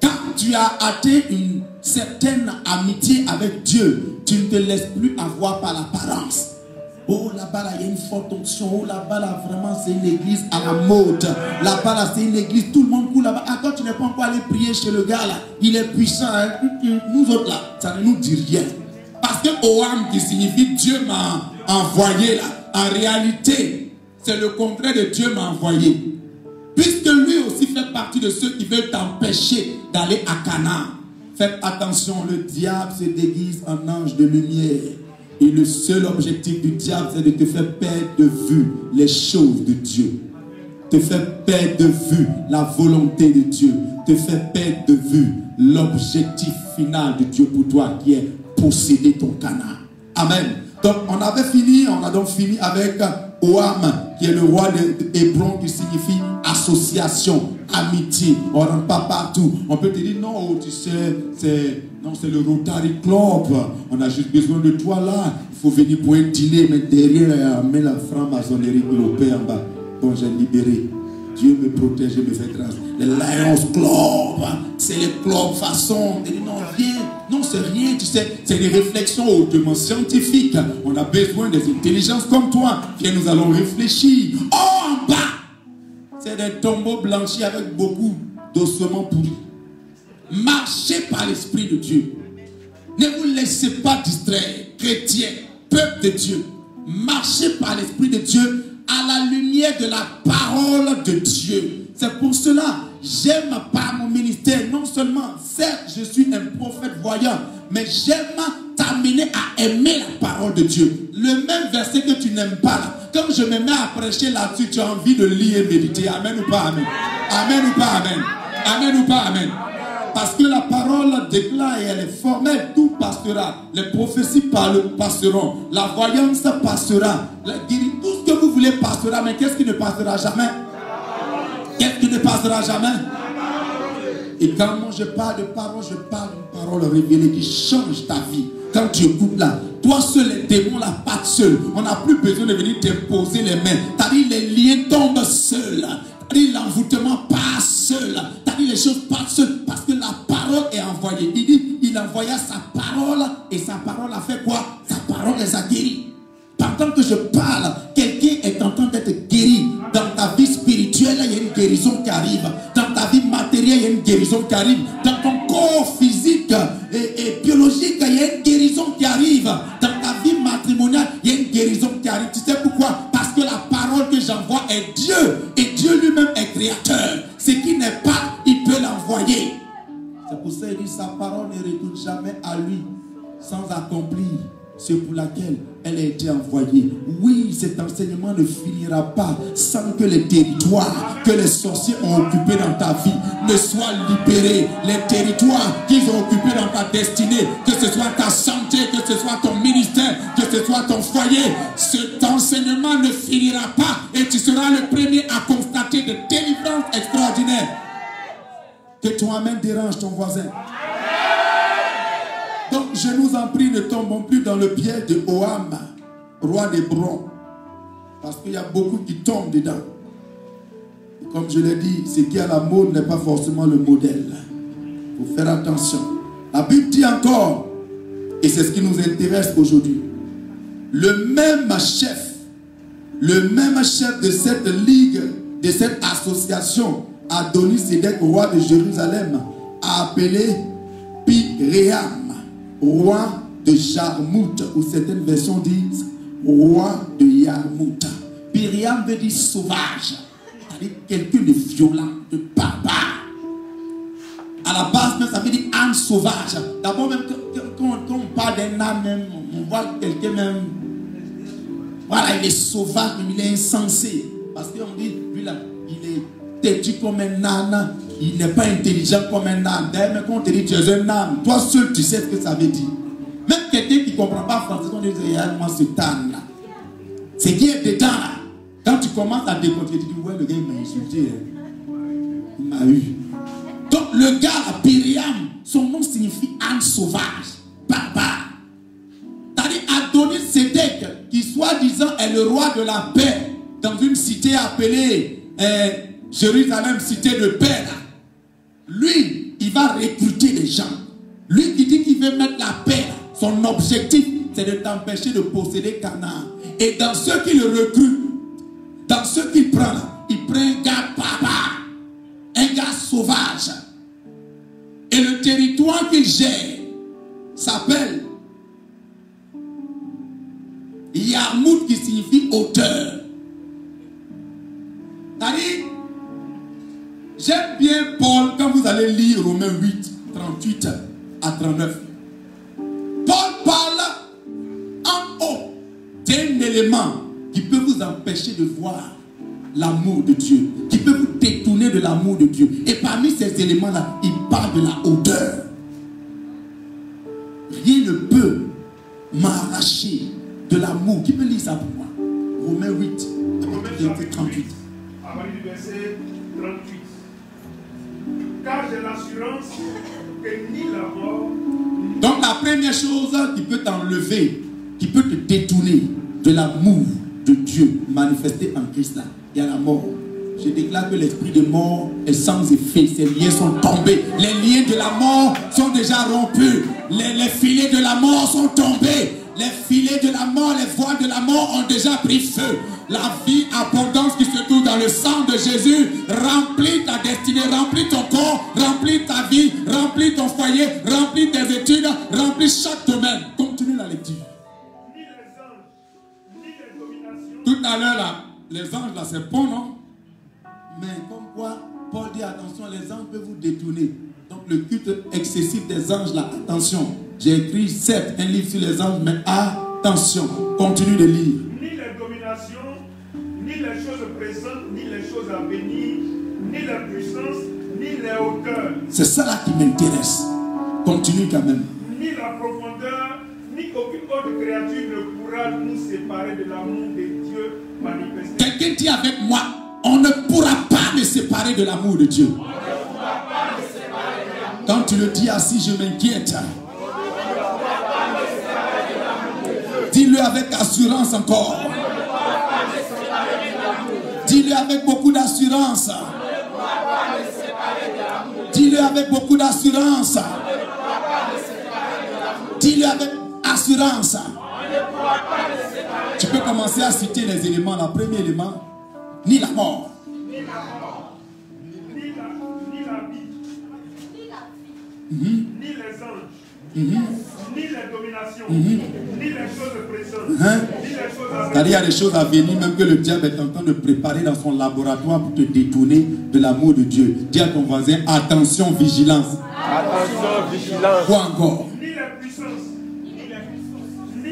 Quand tu as atteint une certaine amitié avec Dieu, tu ne te laisses plus avoir par l'apparence. Oh, là-bas, il y a une forte onction. Oh, là-bas, là, vraiment, c'est une église à la mode. Là-bas, là, c'est une église, tout le monde coule là-bas. Ah, quand tu n'es pas encore allé prier chez le gars, là, il est puissant. Hein? Nous autres, là, ça ne nous dit rien. Parce que Oham, qui signifie Dieu m'a envoyé, là, en réalité, c'est le contraire de Dieu m'a envoyé. Puisque lui aussi fait partie de ceux qui veulent t'empêcher d'aller à Canaan. Faites attention, le diable se déguise en ange de lumière. Et le seul objectif du diable, c'est de te faire perdre de vue les choses de Dieu. Te faire perdre de vue la volonté de Dieu. Te faire perdre de vue l'objectif final de Dieu pour toi, qui est posséder ton Canaan. Amen. Donc, on a donc fini avec Oham, qui est le roi d'Hébron, qui signifie association, amitié. On ne rentre pas partout. On peut te dire, non, tu sais, c'est le Rotary Club. On a juste besoin de toi là. Il faut venir pour un dîner, mais derrière, met la franc-maçonnerie globée en bas. Bon, j'ai libéré. Dieu me protège et me fait grâce. Le Lions Club, c'est le club façon. Non, viens. Non, c'est rien, tu sais. C'est des réflexions hautement scientifiques. On a besoin des intelligences comme toi. Viens, nous allons réfléchir. Oh, en bas, c'est des tombeaux blanchis avec beaucoup d'ossements pourris. Marchez par l'Esprit de Dieu. Ne vous laissez pas distraire, chrétiens, peuple de Dieu. Marchez par l'Esprit de Dieu à la lumière de la parole de Dieu. C'est pour cela, j'aime par mon ministère, non seulement, certes, je suis un prophète voyant, mais j'aime t'amener à aimer la parole de Dieu. Le même verset que tu n'aimes pas, là, comme je me mets à prêcher là-dessus, tu as envie de lire et méditer. Amen ou pas amen? Amen ou pas amen? Amen ou pas amen? Parce que la parole déclare et elle est formelle, tout passera. Les prophéties passeront. La voyance passera. Tout ce que vous voulez passera, mais qu'est-ce qui ne passera jamais? Qu'est-ce qui ne passera jamais? Et quand moi je parle de parole, je parle d'une parole révélée qui change ta vie. Quand tu écoutes là, toi seul, les démons là partent seuls. On n'a plus besoin de venir t'imposer les mains. T'as dit les liens tombent seuls. T'as dit l'envoûtement passe seul. T'as dit les choses partent seules parce que la parole est envoyée. Il dit, il envoya sa parole et sa parole a fait quoi? Sa parole les a guéris. Pendant que je parle, quelqu'un est en train d'être guéri. Dans ta vie spirituelle, il y a une guérison qui arrive. Dans ta vie matérielle, il y a une guérison qui arrive. Dans ton corps physique et biologique, il y a une guérison qui arrive. Dans ta vie matrimoniale, il y a une guérison qui arrive. Tu sais pourquoi? Parce que la parole que j'envoie est Dieu. Et Dieu lui-même est créateur. Ce qui n'est pas, il peut l'envoyer. C'est pour ça qu'il dit sa parole ne retourne jamais à lui sans accomplir ce pour laquelle elle a été envoyée. Oui, cet enseignement ne finira pas sans que les territoires que les sorciers ont occupés dans ta vie ne soient libérés. Les territoires qu'ils ont occupés dans ta destinée, que ce soit ta santé, que ce soit ton ministère, que ce soit ton foyer, cet enseignement ne finira pas et tu seras le premier à constater de délivrances extraordinaires. Que toi-même dérange ton voisin. Donc, je nous en prie, ne tombons plus dans le piège de Oham, roi d'Hébron. Parce qu'il y a beaucoup qui tombent dedans. Et comme je l'ai dit, ce qui est à la mode n'est pas forcément le modèle. Il faut faire attention. La Bible dit encore, et c'est ce qui nous intéresse aujourd'hui, le même chef de cette ligue, de cette association, Adoni-Sédek, roi de Jérusalem, a appelé Piréam, roi de Jarmout, ou certaines versions disent roi de Yarmout. Piréam veut dire sauvage, c'est-à-dire quelqu'un de violent, de barbare. À la base, même, ça veut dire âne sauvage. D'abord, même quand on parle d'un âne, même, on voit quelqu'un même. Voilà, il est sauvage, mais il est insensé. Parce qu'on dit, lui là, il est têtu comme un âne, il n'est pas intelligent comme un âne. D'ailleurs, même quand on te dit tu es un âne, toi seul tu sais ce que ça veut dire. Même quelqu'un qui ne comprend pas français, on dit regarde-moi cet âne là. Ce qui est dedans là, quand tu commences à décompter, tu dis ouais, le gars il m'a insulté. Il m'a eu. Donc le gars à Piréam, son nom signifie âne sauvage, barbare. C'est-à-dire Adoni-Sédek, qui soi-disant est le roi de la paix, dans une cité appelée Jérusalem, cité de paix. Lui, il va recruter les gens. Lui qui dit qu'il veut mettre la paix, son objectif, c'est de t'empêcher de posséder Canaan. Et dans ceux qui le recrutent, dans ceux qu'il prend, il prend un gars barbare, un gars sauvage. Et le territoire qu'il gère s'appelle Yarmout, qui signifie hauteur. C'est-à-dire, j'aime bien Paul quand vous allez lire Romains 8, 38 à 39. Paul parle en haut d'un élément qui peut vous empêcher de voir l'amour de Dieu, qui peut vous détourner de l'amour de Dieu. Et parmi ces éléments-là, il parle de la hauteur. Rien ne peut m'arracher de l'amour. Qui peut lire ça pour moi? Romains 8, 38. À partir du verset 38. Car j'ai l'assurance que ni la mort. Donc la première chose qui peut t'enlever, qui peut te détourner de l'amour de Dieu manifesté en Christ là, il y a la mort. Je déclare que l'esprit de mort est sans effet. Ces liens sont tombés. Les liens de la mort sont déjà rompus. Les filets de la mort sont tombés. Les filets de la mort, les voies de la mort ont déjà pris feu. La vie abondance qui se trouve dans le sang de Jésus remplit ta destinée, remplit ton corps, remplit ta vie, remplit ton foyer, remplit tes études, remplit chaque domaine. Continue la lecture. Ni les anges, ni les dominations. Tout à l'heure là, les anges là c'est bon, non? Mais comme quoi, Paul dit attention, les anges peuvent vous détourner. Donc le culte excessif des anges là, attention. J'ai écrit certes un livre sur les anges, mais attention, continue de lire. Ni les dominations, ni les choses présentes, ni les choses à venir, ni les puissances, ni les hauteurs. C'est ça là qui m'intéresse. Continue quand même. Ni la profondeur, ni aucune autre créature ne pourra nous séparer de l'amour de Dieu manifesté. Quelqu'un dit avec moi, on ne pourra pas me séparer de l'amour de Dieu. Quand tu le dis assis, je m'inquiète. Dis-le avec assurance encore. Dis-le avec beaucoup d'assurance. Dis-le avec beaucoup d'assurance. Dis-le avec assurance. Tu peux commencer à citer les éléments. Le premier élément, ni la mort. Ni la mort, ni la vie, ni les anges, ni les dominations, ni les choses présentes, ni les choses à venir. C'est-à-dire, il y a des choses à venir, même que le diable est en train de préparer dans son laboratoire pour te détourner de l'amour de Dieu. Dis à ton voisin, attention, vigilance. Attention, vigilance. Quoi encore? Ni les puissances, ni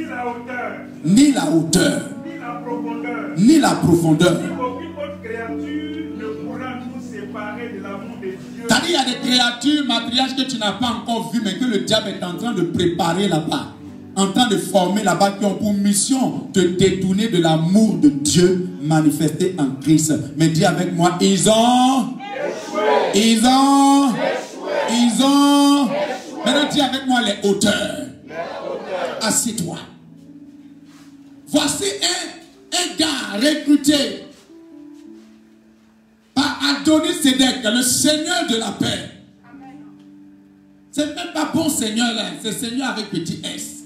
la hauteur, Ni la hauteur, ni la profondeur, ni la profondeur. ni aucune autre créature ne pourra nous séparer de l'amour de Dieu. C'est-à-dire, il y a des créatures matriarches que tu n'as pas encore vues, mais que le diable est en train de préparer là-bas, en train de former là-bas, qui ont pour mission de détourner de l'amour de Dieu manifesté en Christ. Mais dis avec moi, ils ont échoué. Ils ont. Maintenant, dis avec moi les hauteurs. Assieds-toi. Voici un gars recruté par Adoni-Sédek, le Seigneur de la paix. C'est même pas bon Seigneur là, c'est Seigneur avec petit S.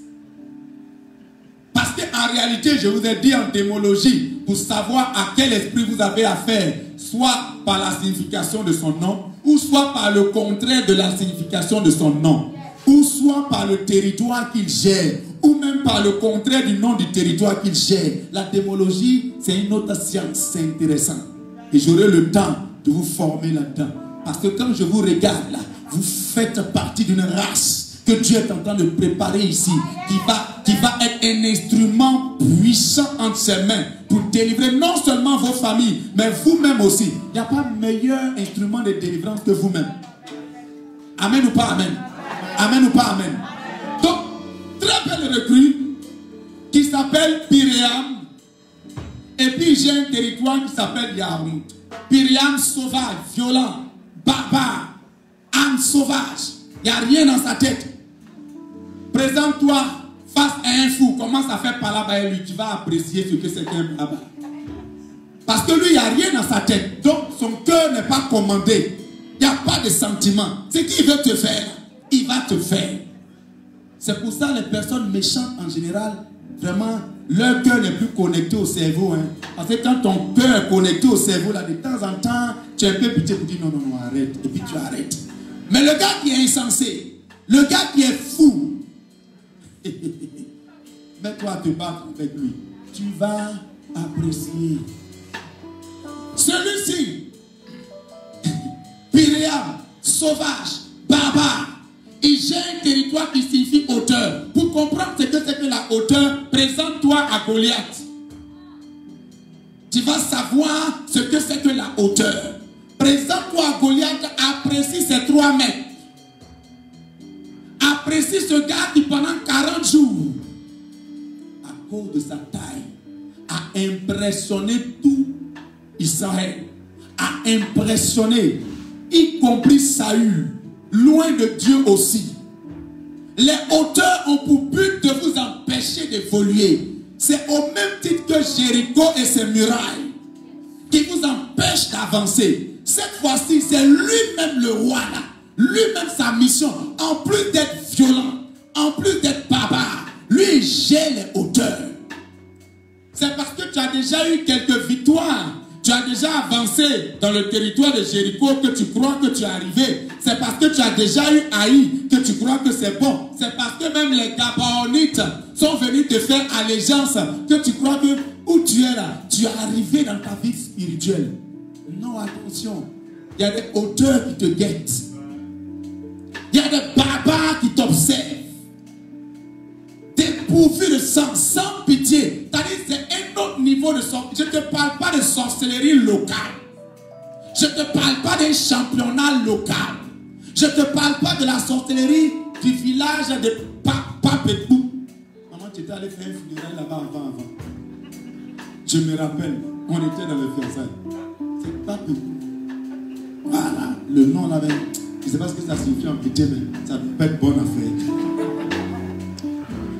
Parce qu'en réalité, je vous ai dit en démologie, pour savoir à quel esprit vous avez affaire, soit par la signification de son nom, ou soit par le contraire de la signification de son nom, ou soit par le territoire qu'il gère, ou même par le contraire du nom du territoire qu'il gère. La démologie, c'est une autre science, c'est intéressant. Et j'aurai le temps de vous former là-dedans. Parce que quand je vous regarde là, vous faites partie d'une race que Dieu est en train de préparer ici, qui va être un instrument puissant entre ses mains pour délivrer non seulement vos familles, mais vous-même aussi. Il n'y a pas meilleur instrument de délivrance que vous-même. Amen ou pas amen? Amen ou pas amen? Donc, très belle recrue qui s'appelle Pyréam. Et puis j'ai un territoire qui s'appelle Yarmout. Pyréam sauvage, violent, barbare, âme sauvage. Il n'y a rien dans sa tête. Présente-toi face à un fou. Commence à faire par là-bas et lui. Tu vas apprécier ce que c'est qu'un barbare. Parce que lui, il n'y a rien dans sa tête. Donc, son cœur n'est pas commandé. Il n'y a pas de sentiment. Ce qu'il veut te faire, il va te faire. C'est pour ça que les personnes méchantes, en général, vraiment, leur cœur n'est plus connecté au cerveau. Hein. Parce que quand ton cœur est connecté au cerveau, là, de temps en temps, tu es un peu pitié pour dire non, arrête. Et puis tu arrêtes. Mais le gars qui est insensé, le gars qui est fou, mets-toi à te battre avec lui. Tu vas apprécier. Celui-ci, Pyréam, sauvage, barbare, il gère un territoire qui signifie hauteur. Pour comprendre ce que c'est que la hauteur, présente-toi à Goliath. Tu vas savoir ce que c'est que la hauteur. Présente-toi à Goliath, apprécie ces 3 mètres. Apprécie ce gars qui pendant 40 jours, à cause de sa taille, a impressionné tout Israël. A impressionné, y compris Saül, loin de Dieu aussi. Les hauteurs ont pour but de vous empêcher d'évoluer. C'est au même titre que Jéricho et ses murailles qui vous empêchent d'avancer. Cette fois-ci, c'est lui-même le roi là. Lui-même sa mission, en plus d'être violent, en plus d'être barbare, lui il gère les hauteurs. C'est parce que tu as déjà eu quelques victoires, tu as déjà avancé dans le territoire de Jéricho que tu crois que tu es arrivé. C'est parce que tu as déjà eu Haï que tu crois que c'est bon. C'est parce que même les Gabaonites sont venus te faire allégeance que tu crois que où tu es là, tu es arrivé dans ta vie spirituelle. Non, attention. Il y a des hauteurs qui te guettent. Il y a des barbares qui t'observent. Dépourvus de sang, sans pitié. C'est-à-dire c'est un autre niveau de sorcellerie. Je ne te parle pas de sorcellerie locale. Je ne te parle pas d'un championnat local. Je ne te parle pas de la sorcellerie du village de Papepou. Maman, tu étais allé faire un funérail là-bas avant. Je me rappelle, on était dans le fiançailles. C'est Papepou. Voilà, le nom là-bas. Je ne sais pas ce que ça signifie en pitié, mais ça peut être bonne affaire.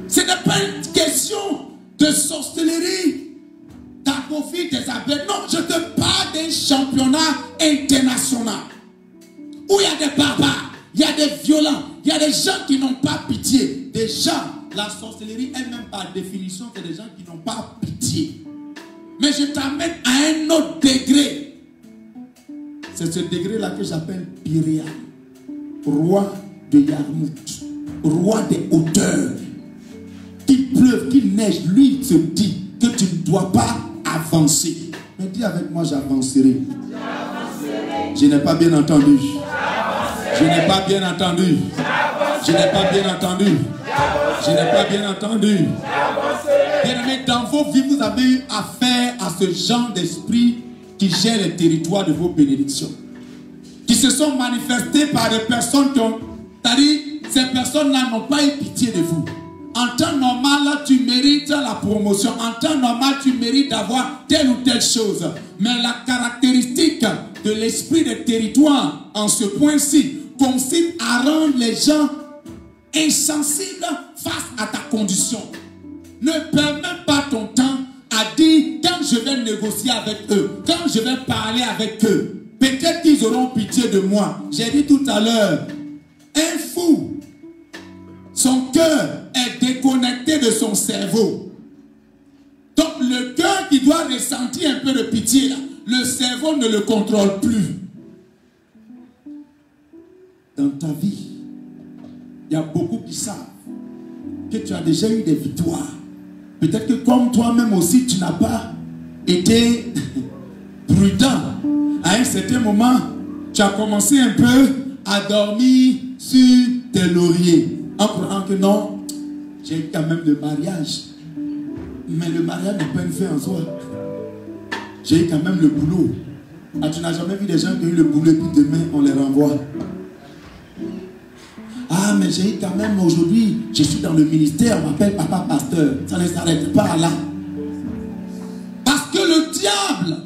Ce n'est pas une question de sorcellerie, d'apophie, des abeilles. Non, je te parle d'un championnat international où il y a des barbares, il y a des violents, il y a des gens qui n'ont pas pitié. Des gens, la sorcellerie elle-même par définition, c'est des gens qui n'ont pas pitié. Mais je t'amène à un autre degré. C'est ce degré-là que j'appelle Pyréam, roi de Yarmout, roi des hauteurs. Qu'il pleuve, qu'il neige, lui il te dit que tu ne dois pas avancer. Mais dis avec moi, j'avancerai. Je n'ai pas bien entendu. Je n'ai pas bien entendu. Je n'ai pas bien entendu. Je n'ai pas bien entendu. Bien aimé, dans vos vies, vous avez eu affaire à ce genre d'esprit qui gère les territoires de vos bénédictions. Qui se sont manifestés par des personnes qui ont... C'est-à-dire, ces personnes-là n'ont pas eu pitié de vous. En temps normal, là, tu mérites la promotion. En temps normal, tu mérites d'avoir telle ou telle chose. Mais la caractéristique de l'esprit des territoires en ce point-ci consiste à rendre les gens insensibles face à ta condition. Ne perds même pas ton temps à dire quand je vais négocier avec eux, quand je vais parler avec eux, peut-être qu'ils auront pitié de moi. J'ai dit tout à l'heure, un fou, son cœur est déconnecté de son cerveau. Donc le cœur qui doit ressentir un peu de pitié, là, le cerveau ne le contrôle plus. Dans ta vie, il y a beaucoup qui savent que tu as déjà eu des victoires. Peut-être que comme toi-même aussi, tu n'as pas été prudent. À un certain moment, tu as commencé un peu à dormir sur tes lauriers. En croyant que non, j'ai eu quand même le mariage. Mais le mariage n'est pas une fin en soi. J'ai eu quand même le boulot. Ah, tu n'as jamais vu des gens qui ont eu le boulot et puis demain on les renvoie. Ah, mais j'ai eu quand même aujourd'hui, je suis dans le ministère, on m'appelle papa pasteur. Ça ne s'arrête pas là. Parce que le diable,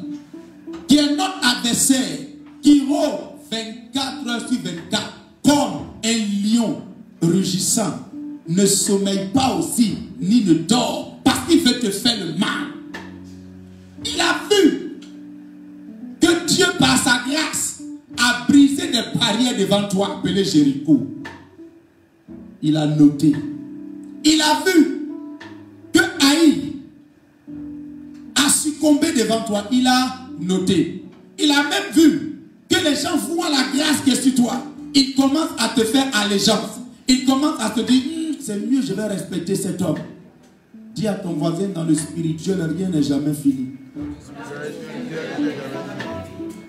qui est notre adversaire, qui rôde 24 heures sur 24, comme un lion rugissant, ne sommeille pas aussi, ni ne dort, parce qu'il veut te faire le mal. Il a vu que Dieu, par sa grâce, a brisé des barrières devant toi, appelées Jéricho. Il a noté. Il a vu que Haï a succombé devant toi. Il a noté. Il a même vu que les gens voient la grâce qui est sur toi. Ils commencent à te faire allégeance. Ils commencent à te dire, c'est mieux, je vais respecter cet homme. Dis à ton voisin, dans le spirituel, rien n'est jamais fini.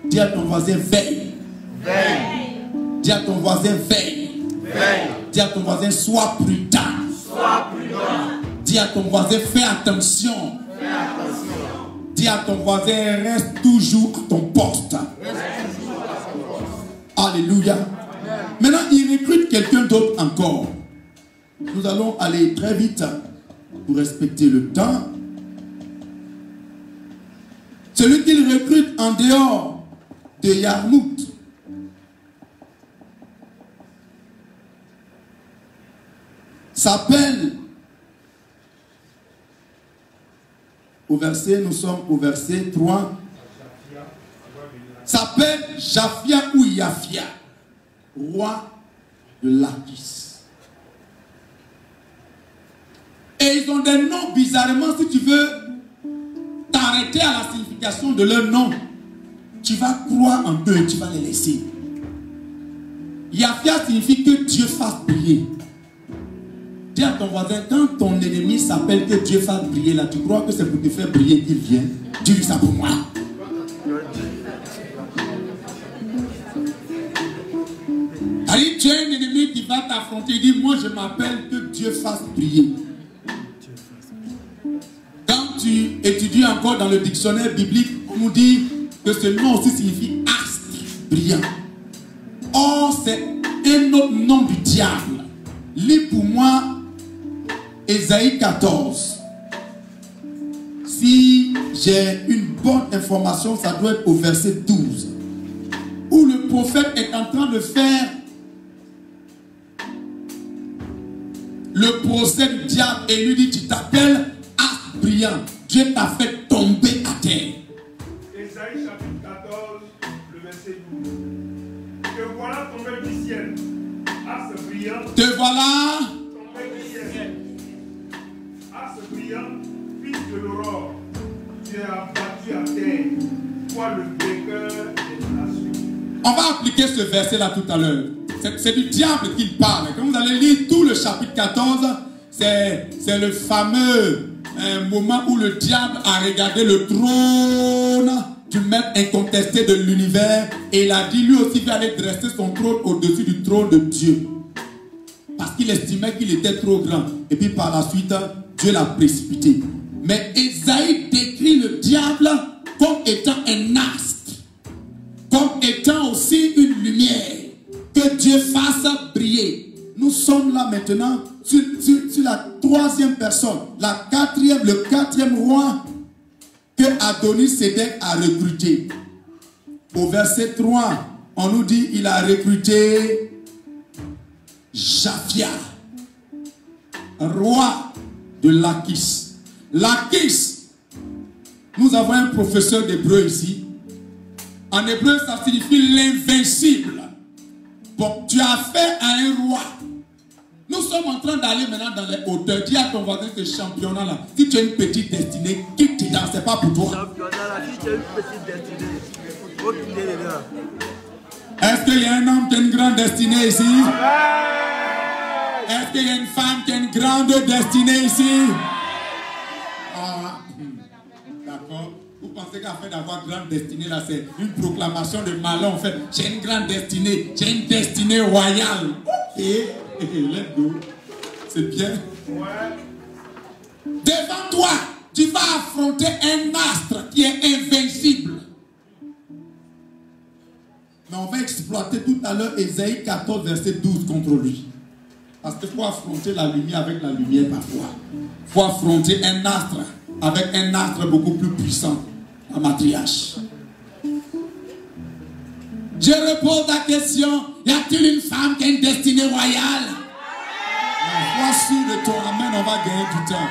Dis à ton voisin, veille. Veille. Dis à ton voisin, veille. Veille. Dis à ton voisin, sois prudent. Sois prudent. Dis à ton voisin, fais attention. Fais attention. Dis à ton voisin, reste toujours à ton poste. Alléluia. Maintenant, il recrute quelqu'un d'autre encore. Nous allons aller très vite pour respecter le temps. Celui qu'il recrute en dehors de Yarmout s'appelle, nous sommes au verset 3, s'appelle Japhia ou Yafia, roi de Lachis. Et ils ont des noms bizarrement, si tu veux t'arrêter à la signification de leur nom, tu vas croire en eux, tu vas les laisser. Yafia signifie que Dieu fasse briller. Dis à ton voisin, quand ton ennemi s'appelle que Dieu fasse briller, là, tu crois que c'est pour te faire briller qu'il vient? Dis-lui ça pour moi. Allez, tu as un ennemi qui va t'affronter, dis moi je m'appelle que Dieu fasse briller. Quand tu étudies encore dans le dictionnaire biblique, on nous dit que ce nom aussi signifie astre brillant. Or, c'est un autre nom du diable. Lis pour moi Ésaïe 14. Si j'ai une bonne information, ça doit être au verset 12. Où le prophète est en train de faire le procès du diable et lui dit, tu t'appelles astre brillant. Dieu t'a fait tomber à terre. Ésaïe chapitre 14, le verset 12. Te voilà tombé du ciel, astre brillant. Te voilà tombé du ciel, astre brillant, fils de l'aurore. Tu es abattu à terre, toi le vainqueur des nations. On va appliquer ce verset-là tout à l'heure. C'est du diable qu'il parle. Quand vous allez lire tout le chapitre 14, c'est le fameux moment où le diable a regardé le trône du maître incontesté de l'univers et il a dit lui aussi qu'il allait dresser son trône au-dessus du trône de Dieu. Parce qu'il estimait qu'il était trop grand. Et puis par la suite, Dieu l'a précipité. Mais Ésaïe décrit le diable comme étant un astre, comme étant aussi une lumière. Que Dieu fasse briller. Nous sommes là maintenant sur la troisième personne, le quatrième roi que Adonis-Sédec a recruté. Au verset 3, on nous dit il a recruté Japhia, roi de Lachis. Lachis, nous avons un professeur d'hébreu ici. En hébreu, ça signifie l'invincible. Bon, tu as fait à un roi. Nous sommes en train d'aller maintenant dans les hauteurs. Dis à ton voisin que ce championnat-là, si tu as une petite destinée, quitte dedans, c'est pas pour toi. Championnat-là, si tu as une petite destinée, il faut quitter les gars. Est-ce qu'il y a un homme qui a une grande destinée ici? Est-ce qu'il y a une femme qui a une grande destinée ici? Ah, d'accord. Vous pensez qu'à fait d'avoir grande destinée, là, c'est une proclamation de malheur. En fait, j'ai une grande destinée. J'ai une destinée royale. Et let's go. C'est bien. Devant toi, tu vas affronter un astre qui est invincible. Mais on va exploiter tout à l'heure Ésaïe 14, verset 12 contre lui. Parce qu'il faut affronter la lumière avec la lumière parfois. Il faut affronter un astre avec un astre beaucoup plus puissant. Un matriarche. Je repose la question, y a-t-il une femme qui a une destinée royale? Voici de ton amen, on va gagner du temps.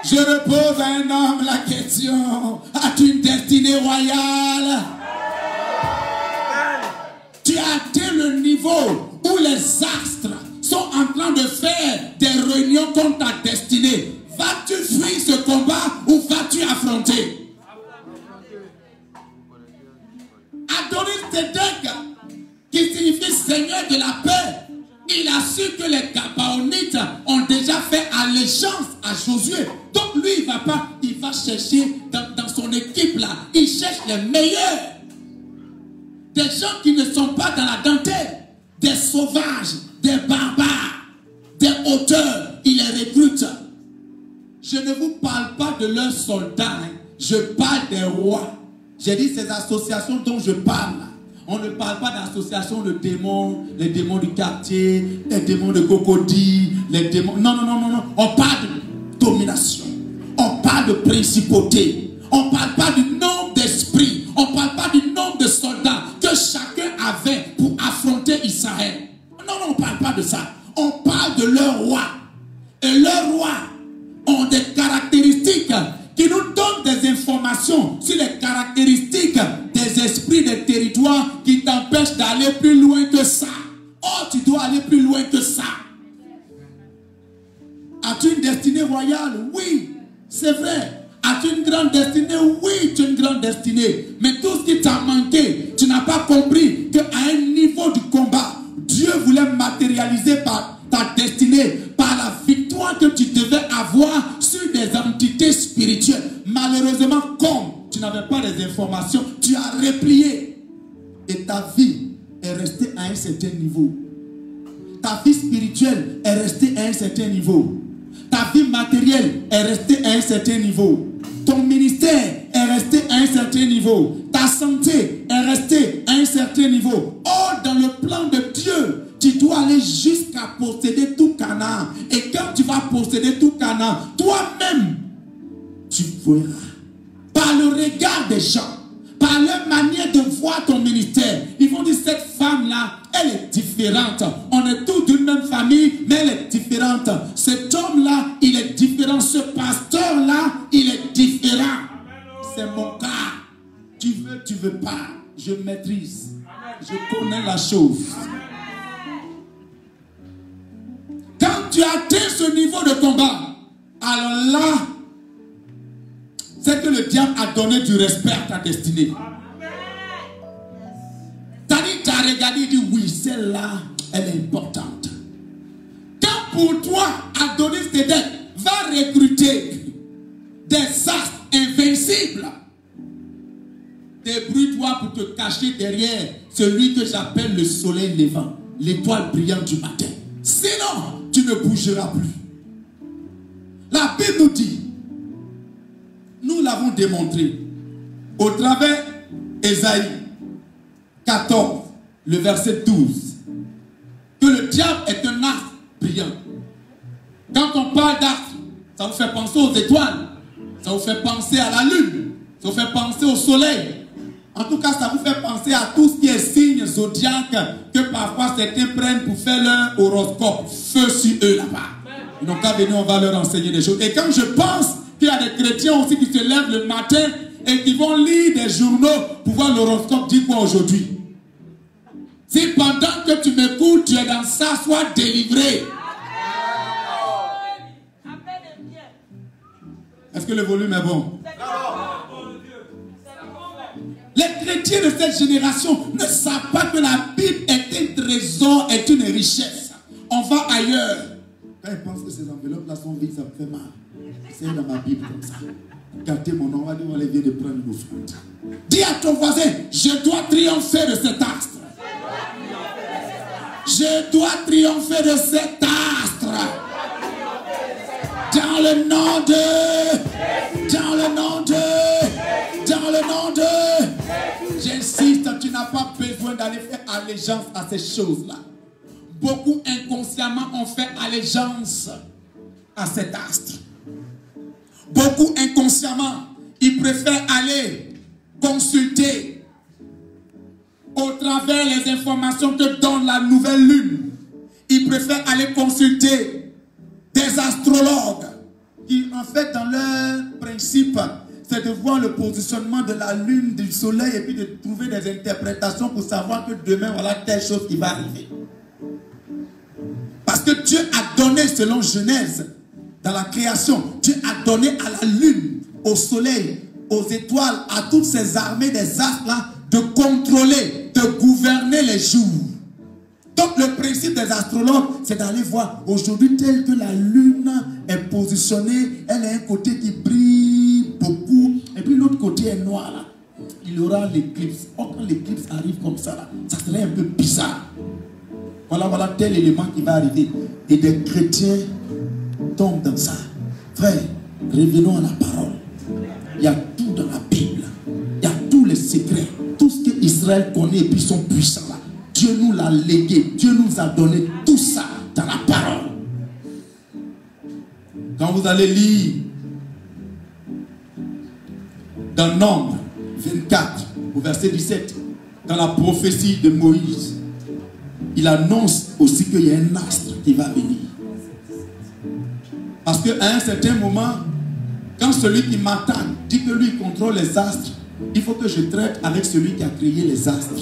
Je repose à un homme la question, as-tu une destinée royale? Tu as atteint le niveau où les astres sont en train de faire des réunions contre ta destinée. Vas-tu fuir ce combat ou vas-tu affronter? Adonis-Sédek, qui signifie Seigneur de la paix, il a su que les Gabaonites ont déjà fait allégeance à Josué. Donc lui, il va chercher dans son équipe là, il cherche les meilleurs. Des gens qui ne sont pas dans la dentelle, des sauvages, des barbares, des hauteurs, il les recrute. Je ne vous parle pas de leurs soldats, hein. Je parle des rois. J'ai dit ces associations dont je parle. On ne parle pas d'associations de démons, les démons du quartier, les démons de Cocody, les démons... Non. On parle de domination. On parle de principauté. On ne parle pas du nombre d'esprits. On ne parle pas du nombre de soldats que chacun avait pour affronter Israël. Non, on ne parle pas de ça. On parle de leurs rois. Et leurs rois ont des caractéristiques qui nous donnent des informations sur les caractéristiques des esprits des territoires qui t'empêchent d'aller plus loin que ça. Oh, tu dois aller plus loin que ça. As-tu une destinée royale? Oui, c'est vrai. As-tu une grande destinée? Oui, tu as une grande destinée. Mais tout ce qui t'a manqué, tu n'as pas compris qu'à un niveau du combat, Dieu voulait matérialiser ta destinée par la victoire que tu devais avoir sur des entités spirituelles. Malheureusement, comme tu n'avais pas les informations, tu as replié. Et ta vie est restée à un certain niveau. Ta vie spirituelle est restée à un certain niveau. Ta vie matérielle est restée à un certain niveau. Ton ministère est resté à un certain niveau. Ta santé est restée à un certain niveau. Or, dans le plan de Dieu, tu dois aller jusqu'à posséder tout Canaan. Et quand tu vas posséder tout Canaan, toi-même, tu verras. Par le regard des gens, par leur manière de voir ton ministère, ils vont dire cette femme-là, elle est différente. On est tous d'une même famille, mais elle est différente. Cet homme-là, il est différent. Ce pasteur-là, il est différent. C'est mon cas. Tu veux, tu veux pas. Je maîtrise. Je connais la chose. Quand tu atteins ce niveau de combat, alors là, c'est que le diable a donné du respect à ta destinée. Tu as regardé et dit oui, celle-là, elle est importante. Quand pour toi, Adonis-Sédek va recruter des astres invincibles, débrouille-toi pour te cacher derrière celui que j'appelle le soleil levant, l'étoile brillante du matin. Sinon, tu ne bougeras plus. La Bible nous dit, nous l'avons démontré au travers Ésaïe 14, le verset 12, que le diable est un astre brillant. Quand on parle d'astre, ça vous fait penser aux étoiles, ça vous fait penser à la lune, ça vous fait penser au soleil. En tout cas, ça vous fait penser à tout ce qui est signe zodiaque que parfois certains prennent pour faire leur horoscope. Feu sur eux là-bas. Ils n'ont qu'à venir, on va leur enseigner des choses. Et quand je pense qu'il y a des chrétiens aussi qui se lèvent le matin et qui vont lire des journaux pour voir l'horoscope dit quoi aujourd'hui. Si pendant que tu m'écoutes, tu es dans ça, sois délivré. Est-ce que le volume est bon? Les chrétiens de cette génération ne savent pas que la Bible est un trésor, est une richesse. On va ailleurs. Quand ils pensent que ces enveloppes-là sont vides, ça me fait mal. C'est dans ma Bible comme ça. Gardez mon nom, on les vient de prendre une offrande. Dis à ton voisin, je dois triompher de cet astre. Je dois triompher de cet astre. Dans le nom de... Dans le nom de... Dans le nom de... J'insiste, tu n'as pas besoin d'aller faire allégeance à ces choses-là. Beaucoup inconsciemment ont fait allégeance à cet astre. Beaucoup inconsciemment, ils préfèrent aller consulter au travers les informations que donne la nouvelle lune. Ils préfèrent aller consulter des astrologues qui, en fait, dans leur principe, c'est de voir le positionnement de la lune, du soleil, et puis de trouver des interprétations pour savoir que demain, voilà telle chose qui va arriver. Parce que Dieu a donné, selon Genèse, dans la création, Dieu a donné à la lune, au soleil, aux étoiles, à toutes ces armées des astres là, de contrôler, de gouverner les jours. Donc le principe des astrologues, c'est d'aller voir aujourd'hui tel que la lune est positionnée, elle a un côté qui brille beaucoup, et puis l'autre côté est noir là. Il y aura l'éclipse. Or, quand l'éclipse arrive comme ça là, ça serait un peu bizarre. Voilà tel élément qui va arriver. Et des chrétiens tombent dans ça. Frère, revenons à la parole. Il y a tout dans la Bible. Il y a tous les secrets. Tout ce qu'Israël connaît et puis sont puissants là. Dieu nous l'a légué. Dieu nous a donné tout ça dans la parole. Quand vous allez lire dans Nombre 24, au verset 17, dans la prophétie de Moïse, il annonce aussi qu'il y a un astre qui va venir. Parce qu'à un certain moment, quand celui qui m'attaque dit que lui contrôle les astres, il faut que je traite avec celui qui a créé les astres.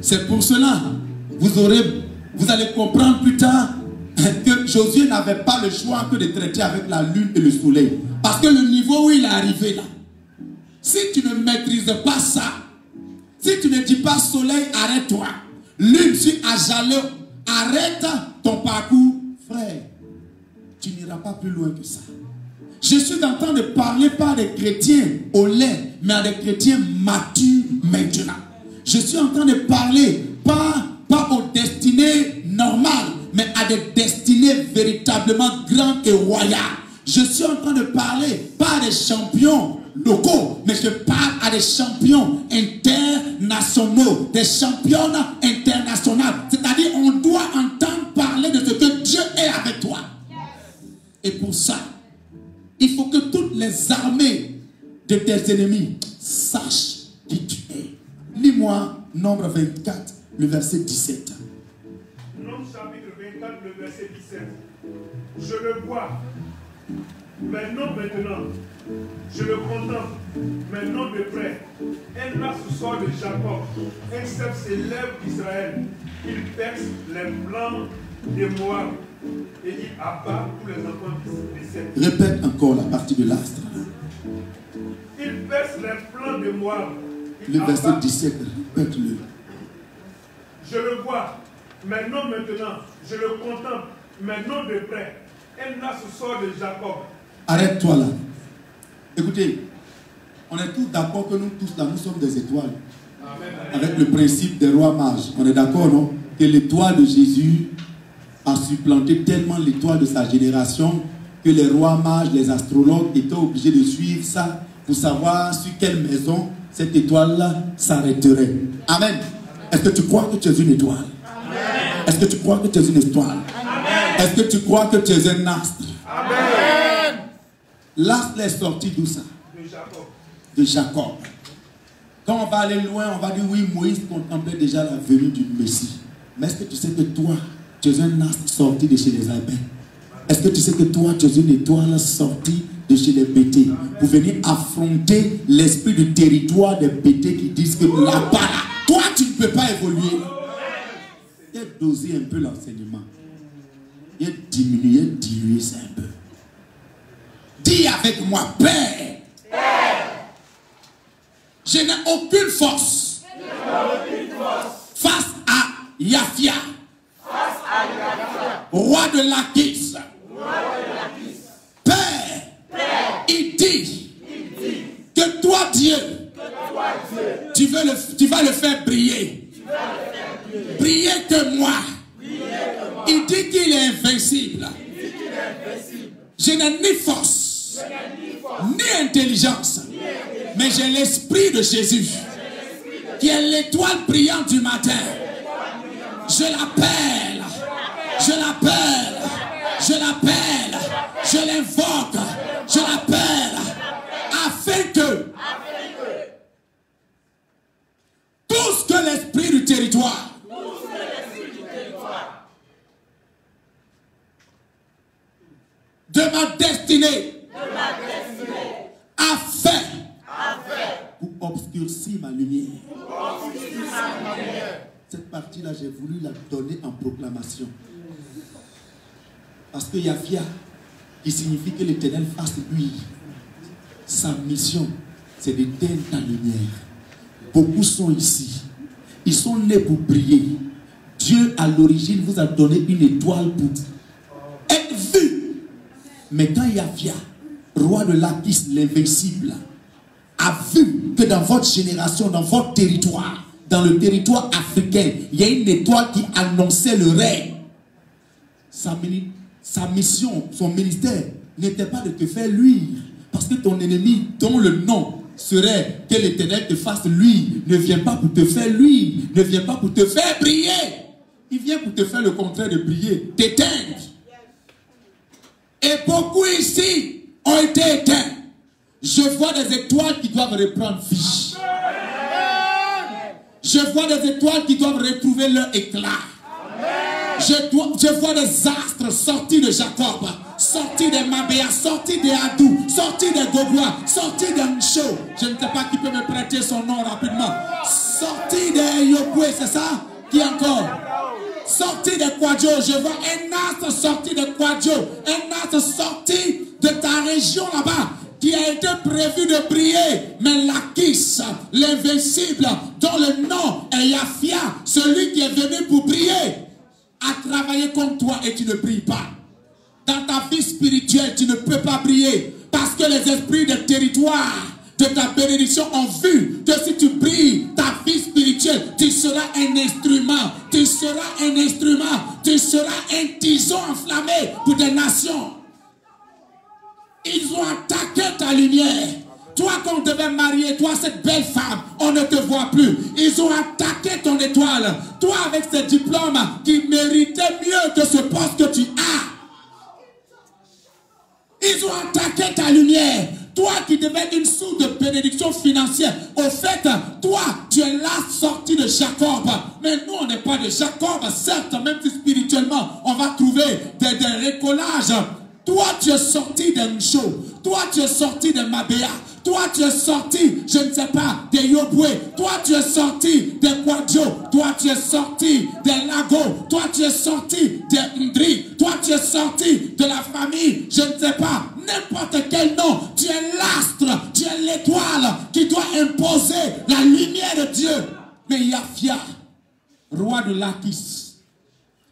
C'est pour cela, vous allez comprendre plus tard que Josué n'avait pas le choix que de traiter avec la lune et le soleil. Parce que le niveau où il est arrivé là, si tu ne maîtrises pas ça, si tu ne dis pas soleil, arrête-toi. Lune sur Ajalon, arrête ton parcours, frère. Tu n'iras pas plus loin que ça. Je suis en train de parler pas des chrétiens au lait, mais à des chrétiens matures maintenant. Je suis en train de parler pas aux destinées normales, mais à des destinées véritablement grandes et royales. Je suis en train de parler pas à des champions locaux, mais je parle à des champions internationaux, des championnes internationales. C'est-à-dire, on doit entendre parler de ce que Dieu est avec toi. Et pour ça, il faut que toutes les armées de tes ennemis sachent qui tu es. Lis-moi Nombre 24, le verset 17. Nombre chapitre 24, le verset 17. Je le vois. Maintenant, je le contemple, maintenant de près. Un astre sort de Jacob, excepte ses lèvres d'Israël. Il perce les plans de Moab et il abat tous les enfants de Seth. Répète encore la partie de l'astre. Il perce les plans de Moab. Le verset 17, répète-le. Je le vois, maintenant, je le contemple, maintenant de près. Un astre sort de Jacob. Arrête-toi là. Écoutez, on est tous d'accord que nous tous là, nous sommes des étoiles. Amen. Avec le principe des rois mages. On est d'accord, non? Que l'étoile de Jésus a supplanté tellement l'étoile de sa génération que les rois mages, les astrologues étaient obligés de suivre ça pour savoir sur quelle maison cette étoile-là s'arrêterait. Amen. Est-ce que tu crois que tu es une étoile? Est-ce que tu crois que tu es une étoile? Est-ce que tu crois que tu es un astre? Amen. L'astre est sorti d'où ça? De Jacob. De Jacob. Quand on va aller loin, on va dire oui, Moïse contemplait déjà la venue du Messie. Mais est-ce que tu sais que toi, tu es un astre sorti de chez les abeilles? Est-ce que tu sais que toi, tu es une étoile sortie de chez les bêtés pour venir affronter l'esprit du territoire des bêtés qui disent que là-bas, toi, tu ne peux pas évoluer? Il a dosé un peu l'enseignement. Il a dilué ça un peu. Dis avec moi, Père. Je n'ai aucune force face à Yafia, roi de Lakis. Père, il dit que toi, Dieu, tu vas le faire briller. Briller que moi. Il dit qu'il est invincible. Je n'ai ni force, ni intelligence, mais j'ai l'esprit de Jésus, qui est l'étoile brillante du matin. Je l'appelle, je l'appelle, je l'appelle, je l'invoque, je l'appelle, afin que tout ce que l'esprit du territoire de ma destinée a fait pour obscurcir ma lumière. Cette partie-là, j'ai voulu la donner en proclamation. Parce que Yafia, qui signifie que l'Éternel fasse lui, sa mission, c'est d'éteindre ta lumière. Beaucoup sont ici. Ils sont nés pour briller. Dieu, à l'origine, vous a donné une étoile pour être vu. Mais quand Yafia, roi de Lakis, l'invincible, a vu que dans votre génération, dans votre territoire, dans le territoire africain, il y a une étoile qui annonçait le règne. Sa mission, son ministère, n'était pas de te faire luire. Parce que ton ennemi, dont le nom serait que l'Éternel te fasse luire, ne vient pas pour te faire luire, ne vient pas pour te faire briller. Il vient pour te faire le contraire de briller, t'éteindre. Et beaucoup ici ont été éteints. Je vois des étoiles qui doivent reprendre vie. Je vois des étoiles qui doivent retrouver leur éclat. Je vois des astres sortis de Jacob, sortis des Mabéas, sortis des Hadou, sortis des Gogois, sortis des Mcho. Je ne sais pas qui peut me prêter son nom rapidement. Sortis des Yokwe, c'est ça? Qui encore? Sorti de Kwadjo, je vois un astre sorti de Kwadjo, un astre sorti de ta région là-bas, qui a été prévu de briller. Mais Lakis, l'invincible, dont le nom est Yafia, celui qui est venu pour briller, a travaillé contre toi et tu ne brilles pas. Dans ta vie spirituelle, tu ne peux pas briller, parce que les esprits de territoire de ta bénédiction ont vu que si tu brilles ta vie spirituelle, tu seras un instrument, tu seras un instrument, tu seras un tison enflammé pour des nations. Ils ont attaqué ta lumière. Toi qu'on devait marier, toi cette belle femme, on ne te voit plus. Ils ont attaqué ton étoile. Toi avec ce diplôme qui méritait mieux que ce poste que tu as. Ils ont attaqué ta lumière. Toi qui devais être une source de bénédiction financière. Au fait, toi, tu es là sorti de Jacob. Mais nous, on n'est pas de Jacob. Certes, même si spirituellement, on va trouver des récollages. Toi, tu es sorti des Mcho. Toi, tu es sorti de Mabéa. Toi, tu es sorti, je ne sais pas, des Yobwe. Toi, tu es sorti des Kwadjo. Toi, tu es sorti des Lago. Toi, tu es sorti des Ndri. Toi, tu es sorti de la famille, je ne sais pas, n'importe quel nom. Tu es l'astre, tu es l'étoile qui doit imposer la lumière de Dieu. Mais Yafia, roi de Lakis,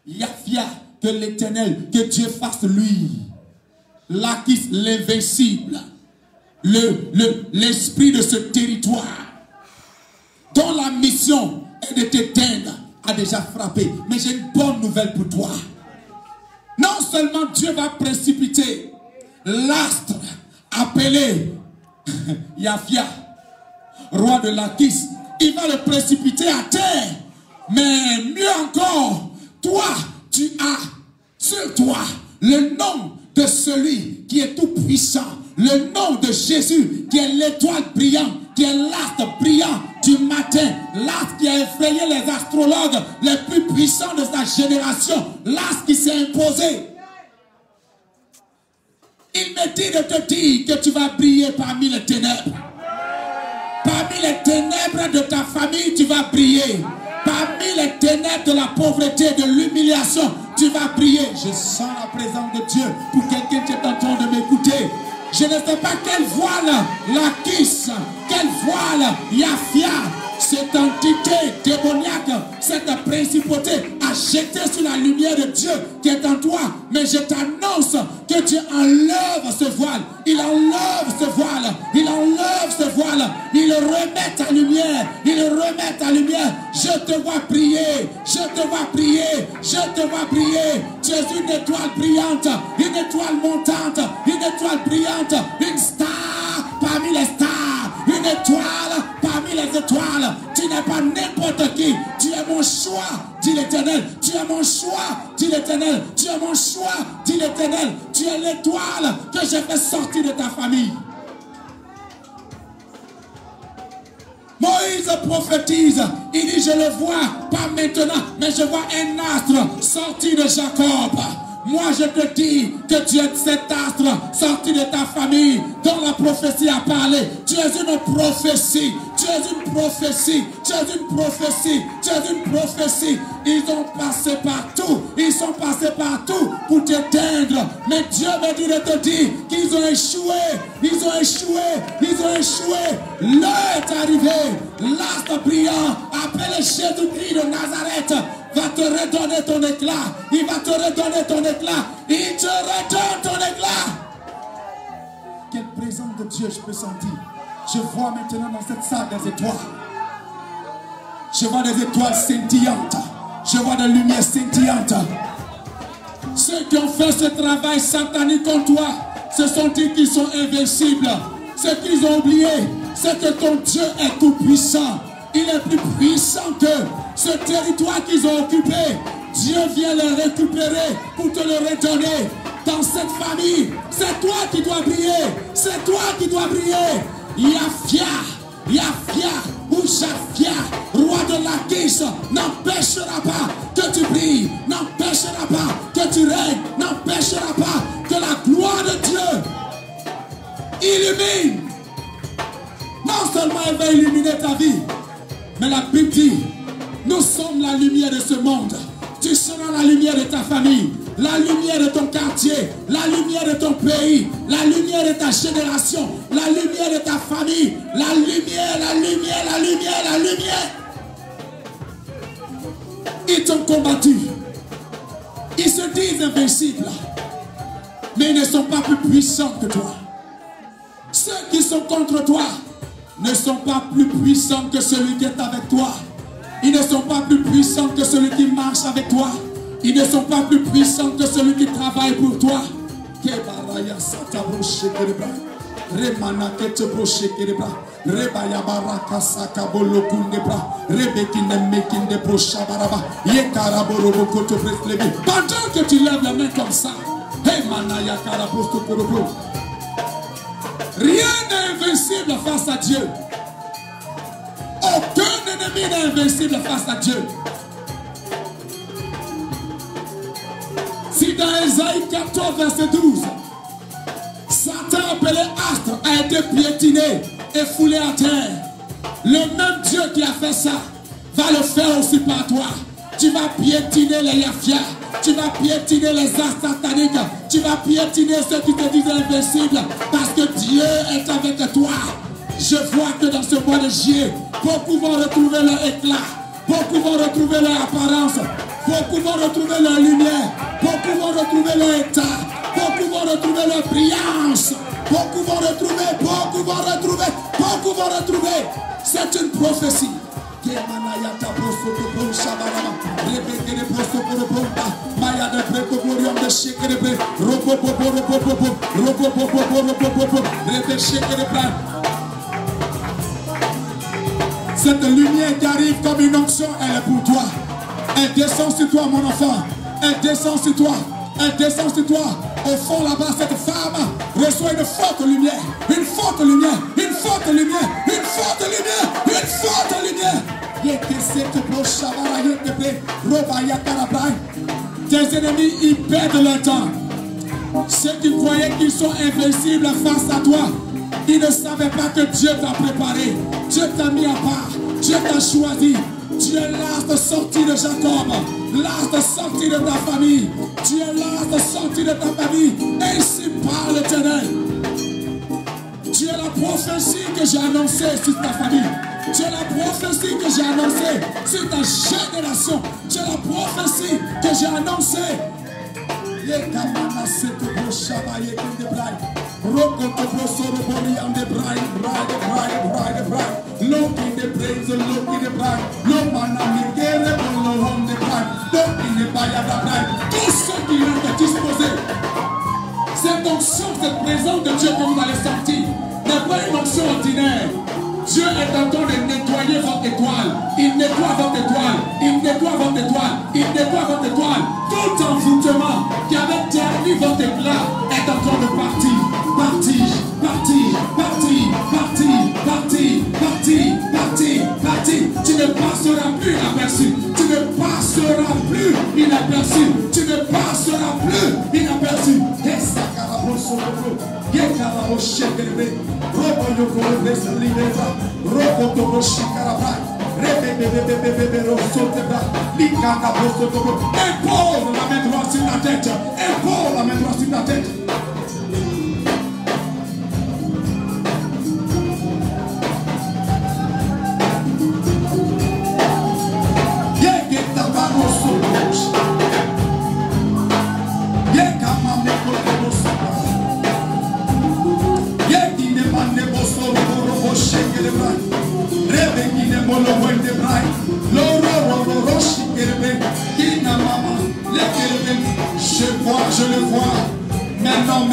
Yafia, que l'Éternel, que Dieu fasse lui. Lakis, l'invincible. L'esprit de ce territoire dont la mission est de t'éteindre a déjà frappé. Mais j'ai une bonne nouvelle pour toi. Non seulement Dieu va précipiter l'astre appelé Yafia, roi de Lakis, il va le précipiter à terre. Mais mieux encore, toi, tu as sur toi le nom de celui qui est tout puissant. Le nom de Jésus, qui est l'étoile brillante, qui est l'astre brillant, du matin, l'astre qui a effrayé les astrologues les plus puissants de sa génération, l'astre qui s'est imposé. Il me dit de te dire que tu vas briller parmi les ténèbres. Parmi les ténèbres de ta famille, tu vas briller. Parmi les ténèbres de la pauvreté, de l'humiliation, tu vas briller. Je sens la présence de Dieu pour quelqu'un qui est en train de m'écouter. Je ne sais pas quelle voile Lakis, quelle voile Yafia, cette entité démoniaque, cette principauté a jeté sur la lumière de Dieu qui est en toi. Mais je t'annonce que Dieu enlève ce voile. Il enlève ce voile. Il enlève ce voile. Il remet ta lumière. Il remet ta lumière. Je te vois briller. Je te vois briller. Je te vois briller. Tu es une étoile brillante. Une étoile montante. Une étoile brillante. Une star parmi les stars. Une étoile parmi les étoiles. Tu n'es pas n'importe qui. Tu es mon choix, dit l'Éternel. Tu es mon choix, dit l'Éternel. Tu es mon choix, dit l'Éternel. Tu es l'étoile que j'ai fait sortir de ta famille. Moïse prophétise. Il dit, je le vois, pas maintenant, mais je vois un astre sorti de Jacob. Moi, je te dis que tu es cet astre sorti de ta famille dont la prophétie a parlé. Tu es une prophétie. Tu es une prophétie. Tu es une prophétie. Tu es une prophétie. Ils ont passé partout. Ils sont passés partout pour t'éteindre. Mais Dieu me dit de te dire qu'ils ont échoué. Ils ont échoué. Ils ont échoué. L'heure est arrivée. L'astre brillant, appelé Jésus-Christ de Nazareth, va te redonner ton éclat. Il va te redonner ton éclat. Il te redonne ton éclat. Quelle présence de Dieu je peux sentir. Je vois maintenant dans cette salle des étoiles. Je vois des étoiles scintillantes. Je vois des lumières scintillantes. Ceux qui ont fait ce travail satanique en toi, ce sont eux qui sont invincibles. Ce qu'ils ont oublié, c'est que ton Dieu est tout puissant. Il est plus puissant que ce territoire qu'ils ont occupé. Dieu vient le récupérer pour te le redonner. Dans cette famille, c'est toi qui dois briller. C'est toi qui dois briller. Yafia, Yafia ou Jafia, roi de Lakis, n'empêchera pas que tu brilles, n'empêchera pas que tu règnes, n'empêchera pas que la gloire de Dieu illumine. Non seulement elle va illuminer ta vie, mais la Bible dit, nous sommes la lumière de ce monde. Tu seras la lumière de ta famille, la lumière de ton quartier, la lumière de ton pays, la lumière de ta génération, la lumière de ta famille, la lumière, la lumière, la lumière, la lumière. Ils t'ont combattu. Ils se disent invincibles, mais ils ne sont pas plus puissants que toi. Ceux qui sont contre toi ne sont pas plus puissants que celui qui est avec toi. Ils ne sont pas plus puissants que celui qui marche avec toi. Ils ne sont pas plus puissants que celui qui travaille pour toi. Pendant que tu lèves la main comme ça, rien n'est invincible face à Dieu. Aucun ennemi n'est invincible face à Dieu. Si dans Ésaïe 14, verset 12, Satan appelé astre a été piétiné et foulé à terre, le même Dieu qui a fait ça va le faire aussi par toi. Tu vas piétiner les Yafia, tu vas piétiner les astres sataniques, tu vas piétiner ceux qui te disent invincibles, parce que Dieu est avec toi. Je vois que dans ce mois de juillet, beaucoup vont retrouver leur éclat, beaucoup vont retrouver leur apparence, beaucoup vont retrouver leur lumière, beaucoup vont retrouver leur état, beaucoup vont retrouver leur brillance, beaucoup vont retrouver, beaucoup vont retrouver, beaucoup vont retrouver. C'est une prophétie. Cette lumière qui arrive comme une onction, elle est pour toi. Elle descend sur toi, mon enfant. Elle descend sur toi. Elle descend sur toi. Au fond là-bas, cette femme reçoit une forte lumière. Une forte lumière. Une forte lumière. Une forte lumière. Une forte lumière. Tes ennemis, ils perdent leur temps. Ceux qui croyaient qu'ils sont invincibles face à toi, ils ne savaient pas que Dieu t'a préparé. Dieu t'a mis à part. Dieu t'a choisi. Tu es l'as de sortie de Jacob. L'as de sortie de ta famille. Tu es l'as de sortie de ta famille. Ainsi parle l'Éternel. Tu es la prophétie que j'ai annoncée sur ta famille. Tu es la prophétie que j'ai annoncée sur ta génération. Tu es la prophétie que j'ai annoncée. Tous ceux qui ont disposé, cette onction, cette présence de Dieu que vous allez sortir n'est pas une onction ordinaire. Dieu est en train de nettoyer votre étoile. Il nettoie votre étoile. Il nettoie votre étoile. Il nettoie votre étoile. Tout envoûtement qui avait terni votre éclat est en train de partir. Partir, partir, partir, partir, partir, partir, partir, partir. Tu ne passeras plus inaperçu. Tu ne passeras plus inaperçu. Tu ne passeras plus inaperçu. Impose la main droite sur la tête. Impose la main droite sur la tête. Je le vois, maintenant,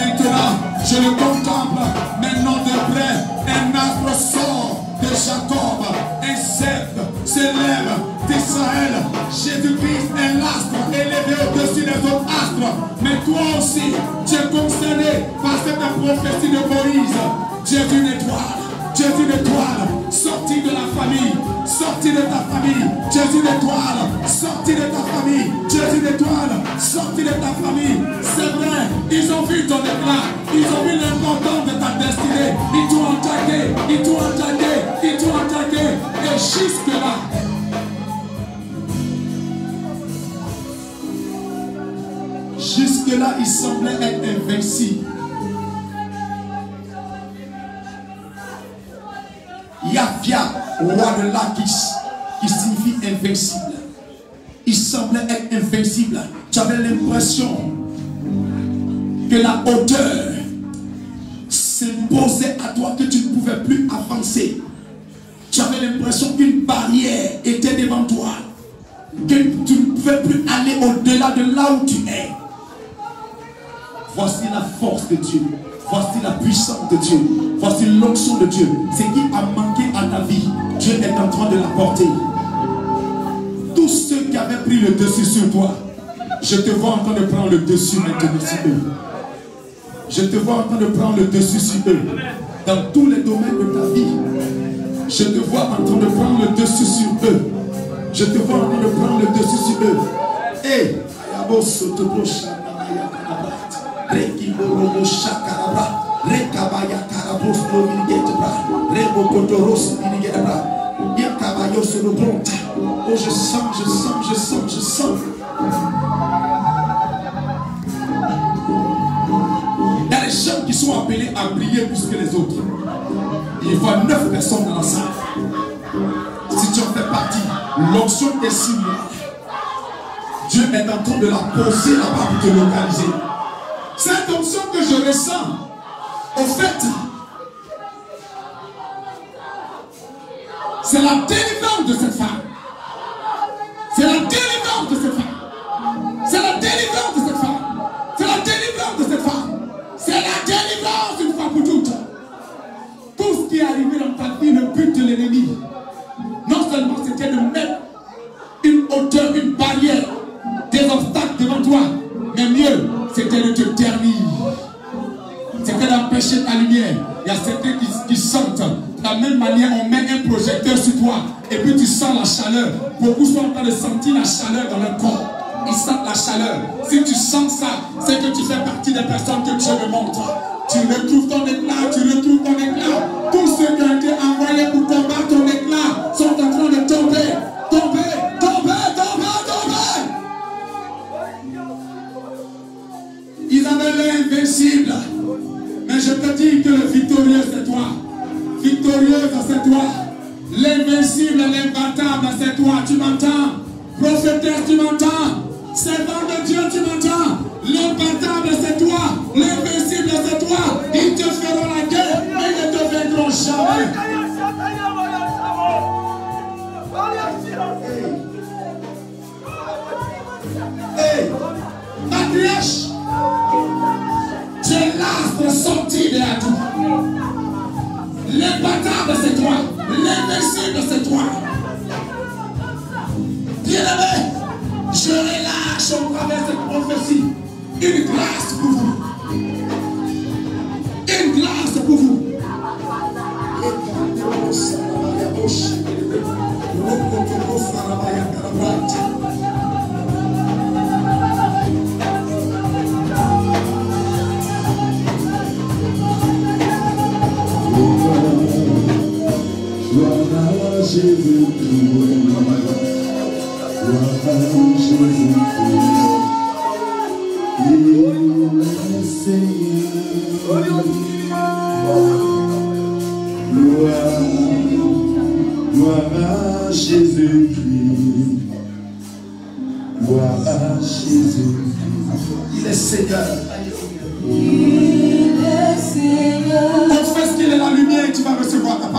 je le contemple, maintenant de près, un astre sort de Jacob, un sceptre s'élève d'Israël, Jésus-Christ est l'astre élevé au-dessus des autres astres, mais toi aussi, tu es concerné par cette prophétie de Moïse. Dieu est une étoile, Dieu est une étoile, sortie de la famille, sortie de ta famille, Dieu est une étoile, sortie de ta famille, Dieu est une étoile, sortie de ta famille. C'est vrai, ils ont vu ton éclat, ils ont vu l'importance de ta destinée, ils t'ont attaqué, ils t'ont attaqué, ils t'ont attaqué, et jusque-là, jusque-là, ils semblaient être invincibles. Yahvia, roi de Lachish, qui signifie invincible. Il semblait être invincible. Tu avais l'impression que la hauteur s'imposait à toi, que tu ne pouvais plus avancer. Tu avais l'impression qu'une barrière était devant toi, que tu ne pouvais plus aller au-delà de là où tu es. Voici la force de Dieu. Voici la puissance de Dieu. Voici l'onction de Dieu. Ce qui a manqué à ta vie, Dieu est en train de l'apporter. Tous ceux qui avaient pris le dessus sur toi, je te vois en train de prendre le dessus maintenant sur eux. Je te vois en train de prendre le dessus sur eux. Dans tous les domaines de ta vie, je te vois en train de prendre le dessus sur eux. Je te vois en train de prendre le dessus sur eux. Et oh, je sens. Il y a des gens qui sont appelés à briller plus que les autres. Il voit 9 personnes dans la salle. Si tu en fais partie, l'onction est sur moi. Dieu est en train de la poser là-bas pour te localiser. Cette onction que je ressens, au fait, c'est la délivrance de cette femme. C'est la délivrance de cette femme. C'est la délivrance de cette femme. C'est la délivrance de cette femme. C'est la délivrance une fois pour toutes. Tout ce qui est arrivé dans ta vie, le but de l'ennemi, non seulement c'était de mettre une hauteur, une barrière, des obstacles devant toi, mais mieux, c'était de te ternir. C'était d'empêcher ta lumière. Il y a certains qui sentent. De la même manière, on met un projecteur sur toi et puis tu sens la chaleur. Beaucoup sont en train de sentir la chaleur dans leur corps. Ils sentent la chaleur. Si tu sens ça, c'est que tu fais partie des personnes que Dieu me montre. Tu retrouves ton éclat, tu retrouves ton éclat. Tous ceux qui ont été envoyés pour combattre ton éclat sont en train de tomber. Tomber, tomber, tomber, tomber. Ils avaient l'air invincibles. Mais je te dis que le victorieux c'est toi. Victorieuse c'est toi. L'invincible, l'imbattable c'est toi. Tu m'entends? Prophétesse, tu m'entends? Servant de Dieu, tu m'entends? L'imbattable c'est toi. L'invincible c'est toi. Ils te feront la guerre, mais ils ne te vaincront jamais. Hey, Patriarche, tu es l'astre sorti de la tour. L'imbattable c'est toi. L'invincible c'est toi. Bien-aimé, je relâche au travers de cette prophétie une grâce pour vous. Une grâce pour vous. Gloire à Jésus-Christ. Gloire à Jésus-Christ. Il est Seigneur. Il est Seigneur. Confesse qu'il est la lumière et tu vas recevoir ta parole.